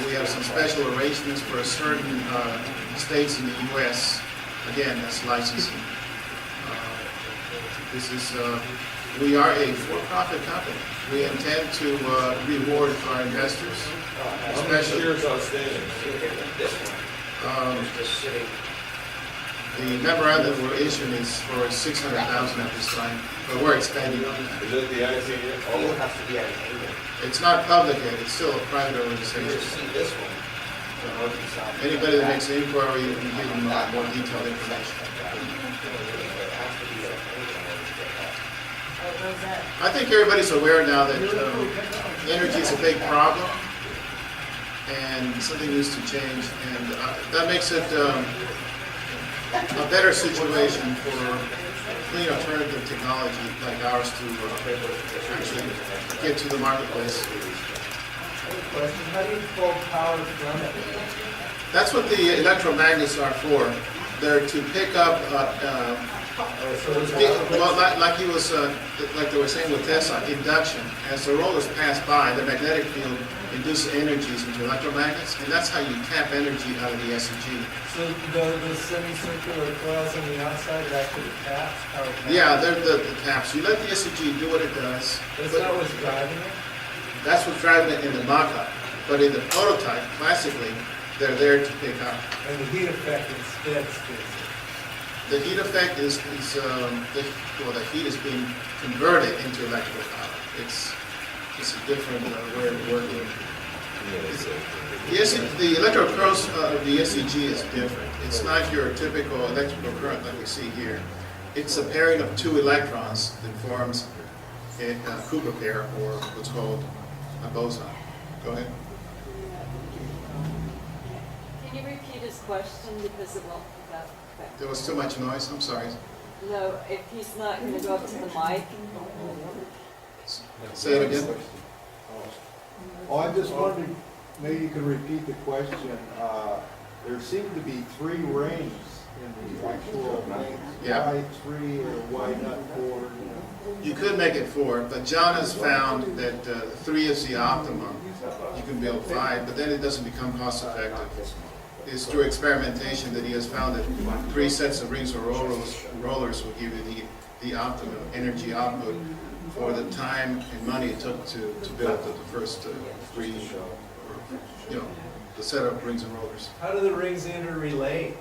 We have some special arrangements for certain states in the U.S. Again, that's licensing. We are a for-profit company. We intend to reward our investors, How many especially shares outstanding? This one is just sitting. the memorandum we're issuing is for 600,000 at this time, but we're expanding on that. Is it the IT? All has to be at an angle. It's not public yet, it's still a private You organization. just see this one. The north and south. Anybody that makes an inquiry, you can give them more detailed information. It has to be at an angle. What was that? I think everybody's aware now that energy is a big problem, and something needs to change, and that makes it a better situation for clean alternative technology like ours to actually get to the marketplace. Question, how do you pull power from it? That's what the electromagnets are for. They're to pick up, well, like he was, like they were saying with Tesla, induction. As the rollers pass by, the magnetic field induces energies into electromagnets, and that's how you tap energy out of the SEG. So the semicircular coils on the outside are actually taps, power taps? Yeah, they're the taps. You let the SEG do what it does. That's but not what's driving it? That's what's driving it in the mock-up. But in the prototype, classically, they're there to pick up. And the heat effect instead stays The heat effect is the heat is being converted into electrical power. It's a different way of working. The electrical current of the SEG is different. It's not your typical electrical current like we see here. It's a pairing of two electrons that forms a Cooper pair, or what's called a boson. Go ahead. Can you repeat his question because it won't pick up? There was too much noise. I'm sorry. No, if he's not going to go up to the mic. Say it again. Oh, I just wondered, maybe you could repeat the question. There seem to be three rings in the actual Yeah. Y3 or Y04. You could make it 4, but John has found that 3 is the optimum. You can build 5, but then it doesn't become cost effective. it's through experimentation that he has found that 3 sets of rings or rollers will give you the optimum energy output for the time and money it took to build the first 3, the set of rings and rollers. How do the rings interrelate?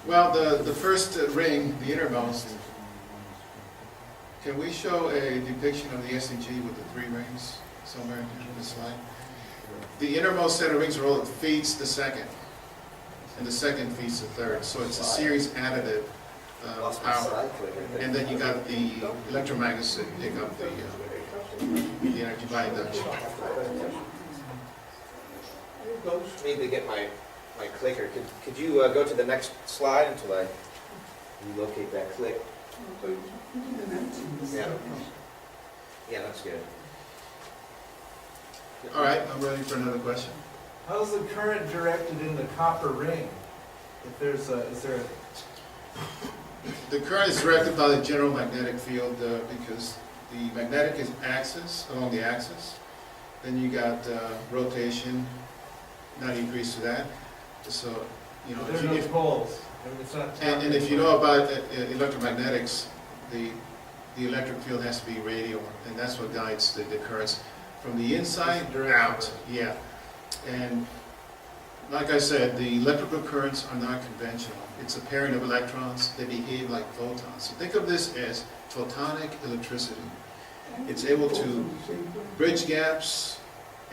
Well, the first ring, the innermost, can we show a depiction of the SEG with the 3 rings somewhere in this slide? The innermost set of rings or rollers feeds the second, and the second feeds the third. So it's a series additive power. And then you got the electromagnets that pick up the energy by induction. Need to get my clicker. Could you go to the next slide until I relocate that click? Yeah. Yeah, that's good. All right, I'm ready for another question. How's the current directed in the copper ring? If there's is there a The current is directed by the general magnetic field because the magnetic is along the axis. Then you got rotation, not increase to that. So, there's no poles? I mean, it's not and if you know about electromagnetics, the electric field has to be radial, and that's what guides the currents from the inside out. Yeah, and like I said, the electrical currents are not conventional. It's a pairing of electrons. They behave like photons. So think of this as photonic electricity. It's able to bridge gaps,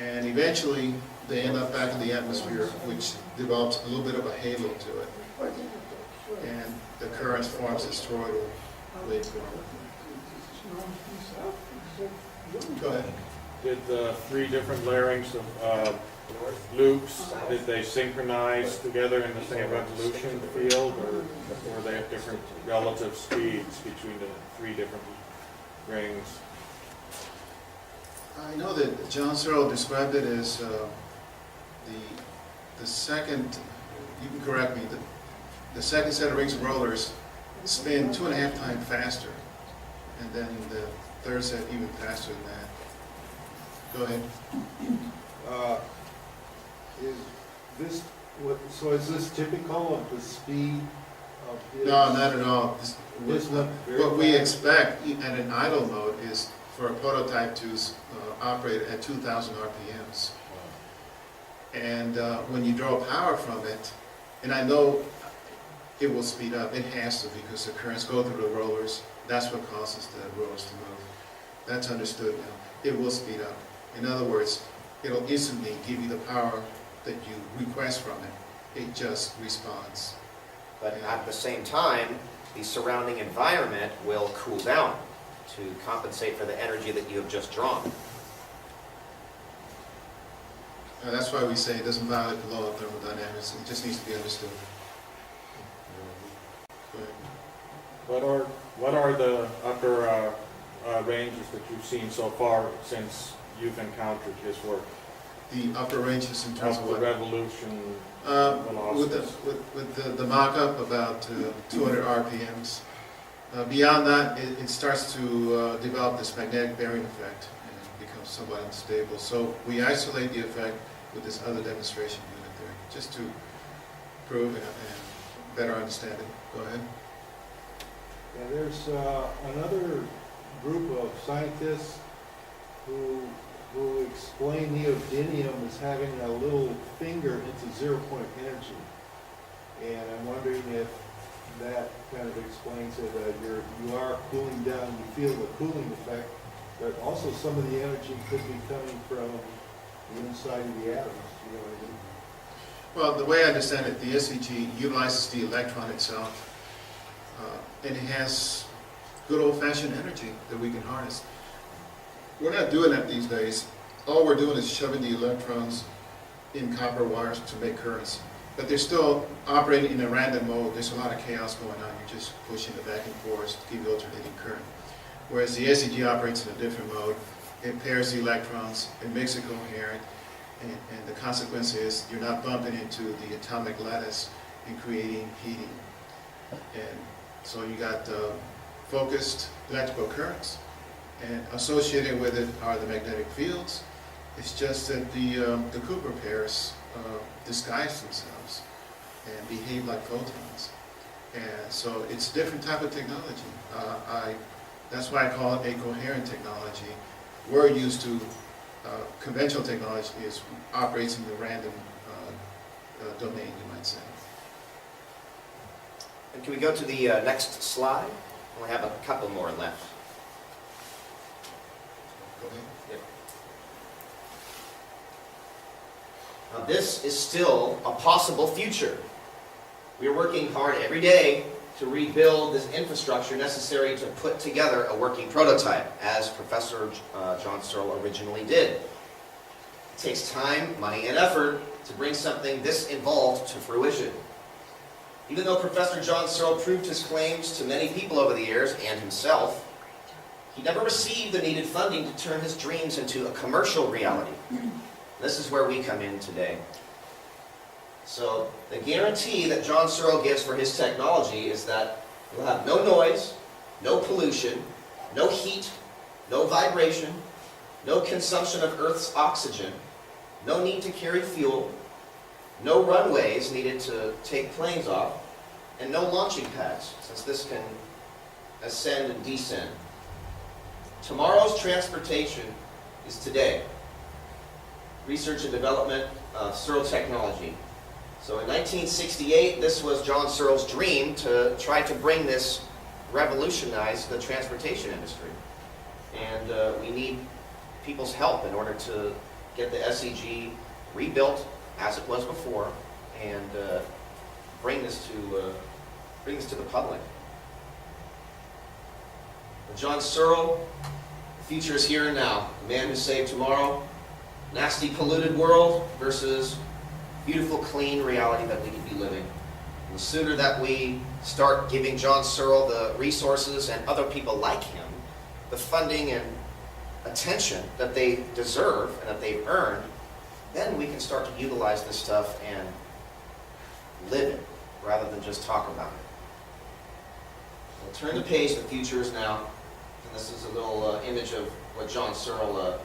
and eventually they end up back in the atmosphere, which develops a little bit of a halo to it. And the current forms this toroidal waveform. Go ahead. Did the 3 different layerings of loops, did they synchronize together in the same revolution field, or were they at different relative speeds between the 3 different rings? I know that John Searl described it as the second, you can correct me, the second set of rings and rollers spin 2.5 times faster, and then the third set even faster than that. Go ahead. Is this typical of the speed of his? No, not at all. This went very What we fast. expect at an idle mode is for a prototype to operate at 2,000 RPMs. And when you draw power from it, and I know it will speed up, it has to because the currents go through the rollers. That's what causes the rollers to move. That's understood now. It will speed up. In other words, it'll instantly give you the power that you request from it. It just responds. But at the same time, the surrounding environment will cool down to compensate for the energy that you have just drawn. That's why we say it doesn't violate the law of thermodynamics. It just needs to be understood. Go ahead. What are the upper ranges that you've seen so far since you've encountered his work? The upper ranges in terms of Of the what? revolution With the mock-up, about 200 RPMs. Beyond that, it starts to develop this magnetic bearing effect and becomes somewhat unstable. So we isolate the effect with this other demonstration unit there, just to prove and better understand it. Go ahead. Yeah, there's another group of scientists who explain neodymium as having a little finger into zero-point energy. And I'm wondering if that kind of explains it. You are cooling down, you feel the cooling effect, but also some of the energy could be coming from the inside of the atoms, you know what I mean? Well, the way I understand it, the SEG utilizes the electron itself, and it has good old-fashioned energy that we can harness. We're not doing that these days. All we're doing is shoving the electrons in copper wires to make currents. But they're still operating in a random mode. There's a lot of chaos going on. You're just pushing it back and forth to give you alternating current. Whereas the SEG operates in a different mode. It pairs the electrons, it makes it coherent, and the consequence is you're not bumping into the atomic lattice and creating heating. And so you got focused electrical currents, and associated with it are the magnetic fields. It's just that the Cooper pairs disguise themselves and behave like photons. And so it's a different type of technology. That's why I call it a coherent technology. We're used to conventional technology operates in the random domain, you might say. And can we go to the next slide? We have a couple more left. Go ahead. Yep. Now, this is still a possible future. We are working hard every day to rebuild this infrastructure necessary to put together a working prototype, as Professor John Searl originally did. It takes time, money, and effort to bring something this involved to fruition. Even though Professor John Searl proved his claims to many people over the years, and himself, he never received the needed funding to turn his dreams into a commercial reality. This is where we come in today. So the guarantee that John Searl gives for his technology is that you'll have no noise, no pollution, no heat, no vibration, no consumption of Earth's oxygen, no need to carry fuel, no runways needed to take planes off, and no launching pads, since this can ascend and descend. Tomorrow's transportation is today. Research and development of Searl technology. So in 1968, this was John Searl's dream to try to bring this, revolutionize the transportation industry. And we need people's help in order to get the SEG rebuilt as it was before and bring this to the public. John Searl, the future is here and now. The man who saved tomorrow, nasty polluted world versus beautiful, clean reality that we could be living. And the sooner that we start giving John Searl the resources and other people like him the funding and attention that they deserve and that they've earned, then we can start to utilize this stuff and live it rather than just talk about it. We'll turn the page, the future is now. And this is a little image of what John Searl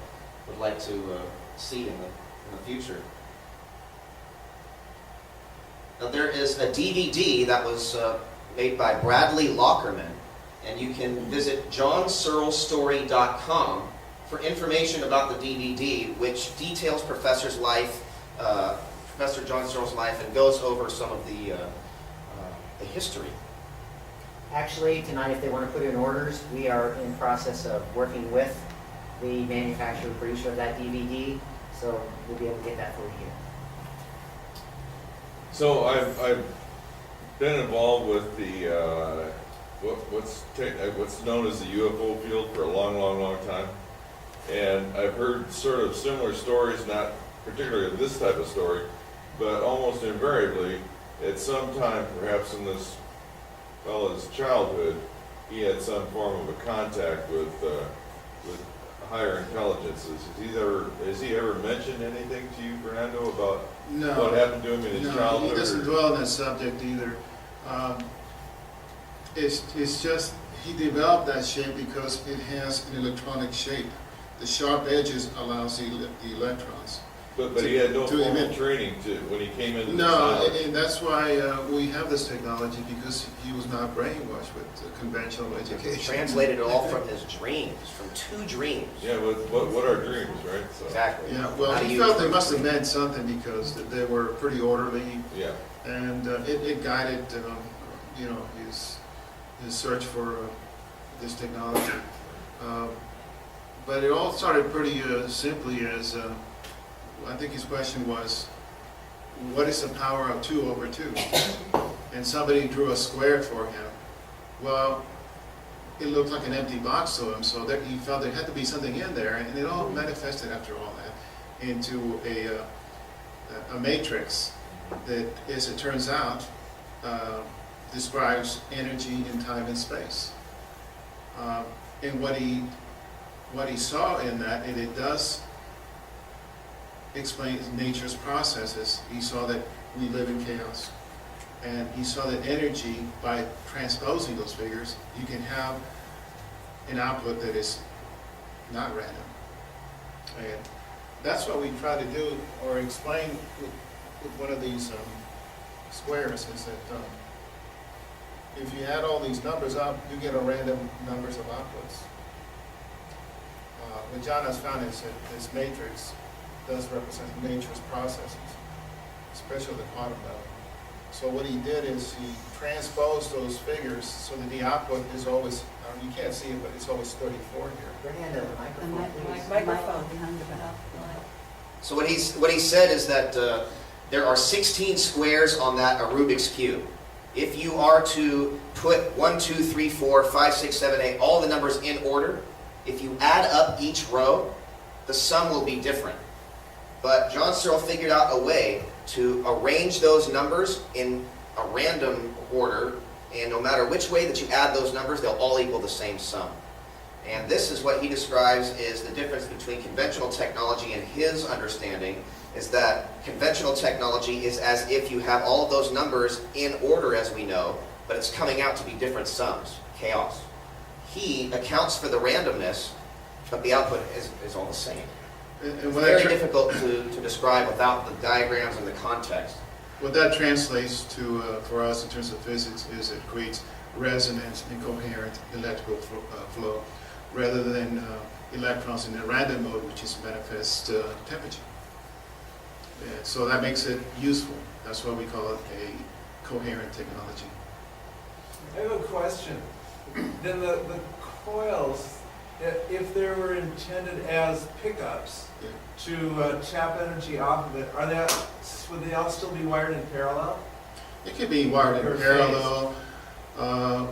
would like to see in the future. Now there is a DVD that was made by Bradley Lockerman, and you can visit johnsearlstory.com for information about the DVD, which details Professor John Searl's life and goes over some of the history. Actually, tonight, if they want to put in orders, we are in process of working with the manufacturer producer of that DVD, so we'll be able to get that for you here. So I've been involved with the what's known as the UFO field for a long time, and I've heard sort of similar stories, not particularly of this type of story, but almost invariably, at some time, perhaps in this fellow's childhood, he had some form of a contact with higher intelligences. Has he ever mentioned anything to you, Fernando, about what happened to him in his childhood? No, he doesn't dwell on that subject either. It's just he developed that shape because it has an electronic shape. The sharp edges allows the electrons. But he had no formal training when he came into the science. And that's why we have this technology, because he was not brainwashed with conventional education. Translated it all from his dreams, from two dreams. Yeah, what are dreams, right? So. Exactly. Yeah, well, he felt they must have meant something because they were pretty orderly. Yeah. And it guided, his search for this technology. But it all started pretty simply as. I think his question was, what is the power of 2/2? And somebody drew a square for him. Well, it looked like an empty box to him, so he felt there had to be something in there, and it all manifested after all that into a matrix that, as it turns out, describes energy in time and space. And what he saw in that, and it does explains nature's processes. He saw that we live in chaos. And he saw that energy, by transposing those figures, you can have an output that is not random. And that's what we try to do, or explain with one of these squares is that if you add all these numbers up, you get a random numbers of outputs. What John has found is that this matrix does represent nature's processes, especially the quantum level. So what he did is he transposed those figures so that the output is always, you can't see it, but it's always 34 here. Fernando, the microphone, please. Microphone behind the back. So what he said is that there are 16 squares on that Rubik's Cube. If you are to put 1, 2, 3, 4, 5, 6, 7, 8, all the numbers in order, if you add up each row, the sum will be different. But John Searl figured out a way to arrange those numbers in a random order, and no matter which way that you add those numbers, they'll all equal the same sum. And this is what he describes is the difference between conventional technology and his understanding, is that conventional technology is as if you have all of those numbers in order as we know, but it's coming out to be different sums, chaos. He accounts for the randomness, but the output is all the same. And It's what very that difficult to describe without the diagrams and the context. what that translates to for us in terms of physics is it creates resonant and coherent electrical flow, rather than electrons in a random mode, which is manifest temperature. So that makes it useful. That's why we call it a coherent technology. I have a question. Then the coils, if they were intended as pickups Yeah. to tap energy off of it, would they all still be wired in parallel? It can be wired Or in parallel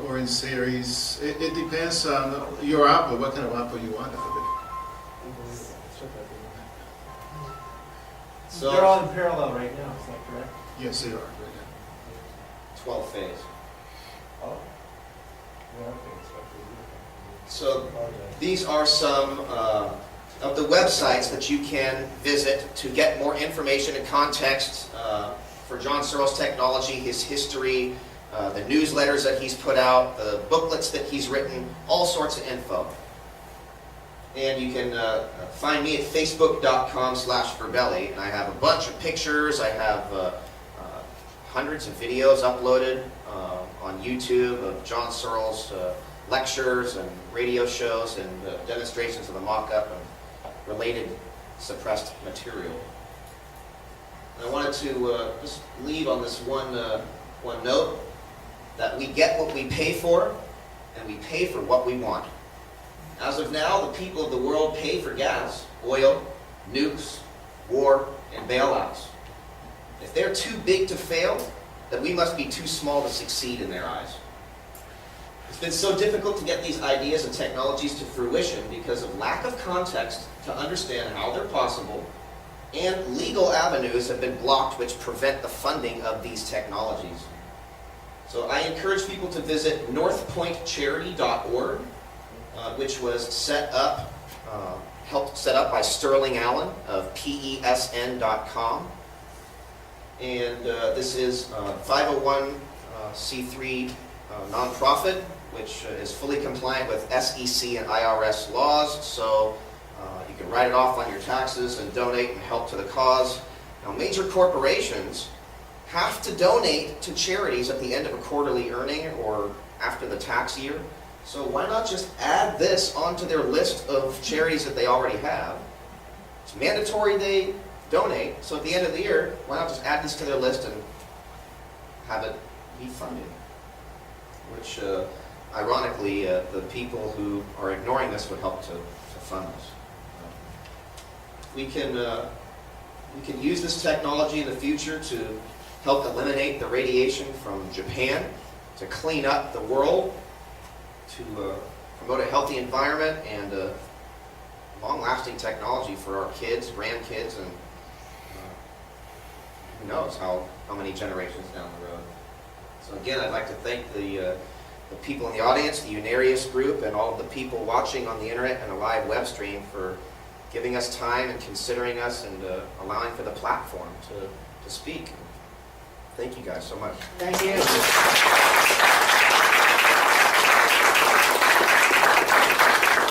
or in series. It depends on your output, what kind of output you want out of it. So They're all in parallel right now, is that correct? Yes, they are. Right now. 12 phase. Oh. So these are some of the websites that you can visit to get more information and context for John Searl's technology, his history, the newsletters that he's put out, the booklets that he's written, all sorts of info. And you can find me at facebook.com/Verbelli, and I have a bunch of pictures. I have hundreds of videos uploaded on YouTube of John Searl's lectures and radio shows and demonstrations of the mock-up and related suppressed material. And I wanted to just leave on this one note, that we get what we pay for, and we pay for what we want. As of now, the people of the world pay for gas, oil, nukes, war, and bailouts. If they're too big to fail, then we must be too small to succeed in their eyes. It's been so difficult to get these ideas and technologies to fruition because of lack of context to understand how they're possible, and legal avenues have been blocked which prevent the funding of these technologies. So I encourage people to visit northpointcharity.org, which was helped set up by Sterling Allen of PESN.com. And this is a 501c3 nonprofit, which is fully compliant with SEC and IRS laws. So you can write it off on your taxes and donate and help to the cause. Now, major corporations have to donate to charities at the end of a quarterly earning or after the tax year. So why not just add this onto their list of charities that they already have? It's mandatory they donate, so at the end of the year, why not just add this to their list and have it be funded? Which, ironically, the people who are ignoring this would help to fund this. We can use this technology in the future to help eliminate the radiation from Japan, to clean up the world, to promote a healthy environment and long-lasting technology for our kids, grandkids, and who knows how many generations down the road. So again, I'd like to thank the people in the audience, the Unarius group, and all of the people watching on the internet and a live web stream for giving us time and considering us and allowing for the platform to speak. Thank you guys so much. Thank you.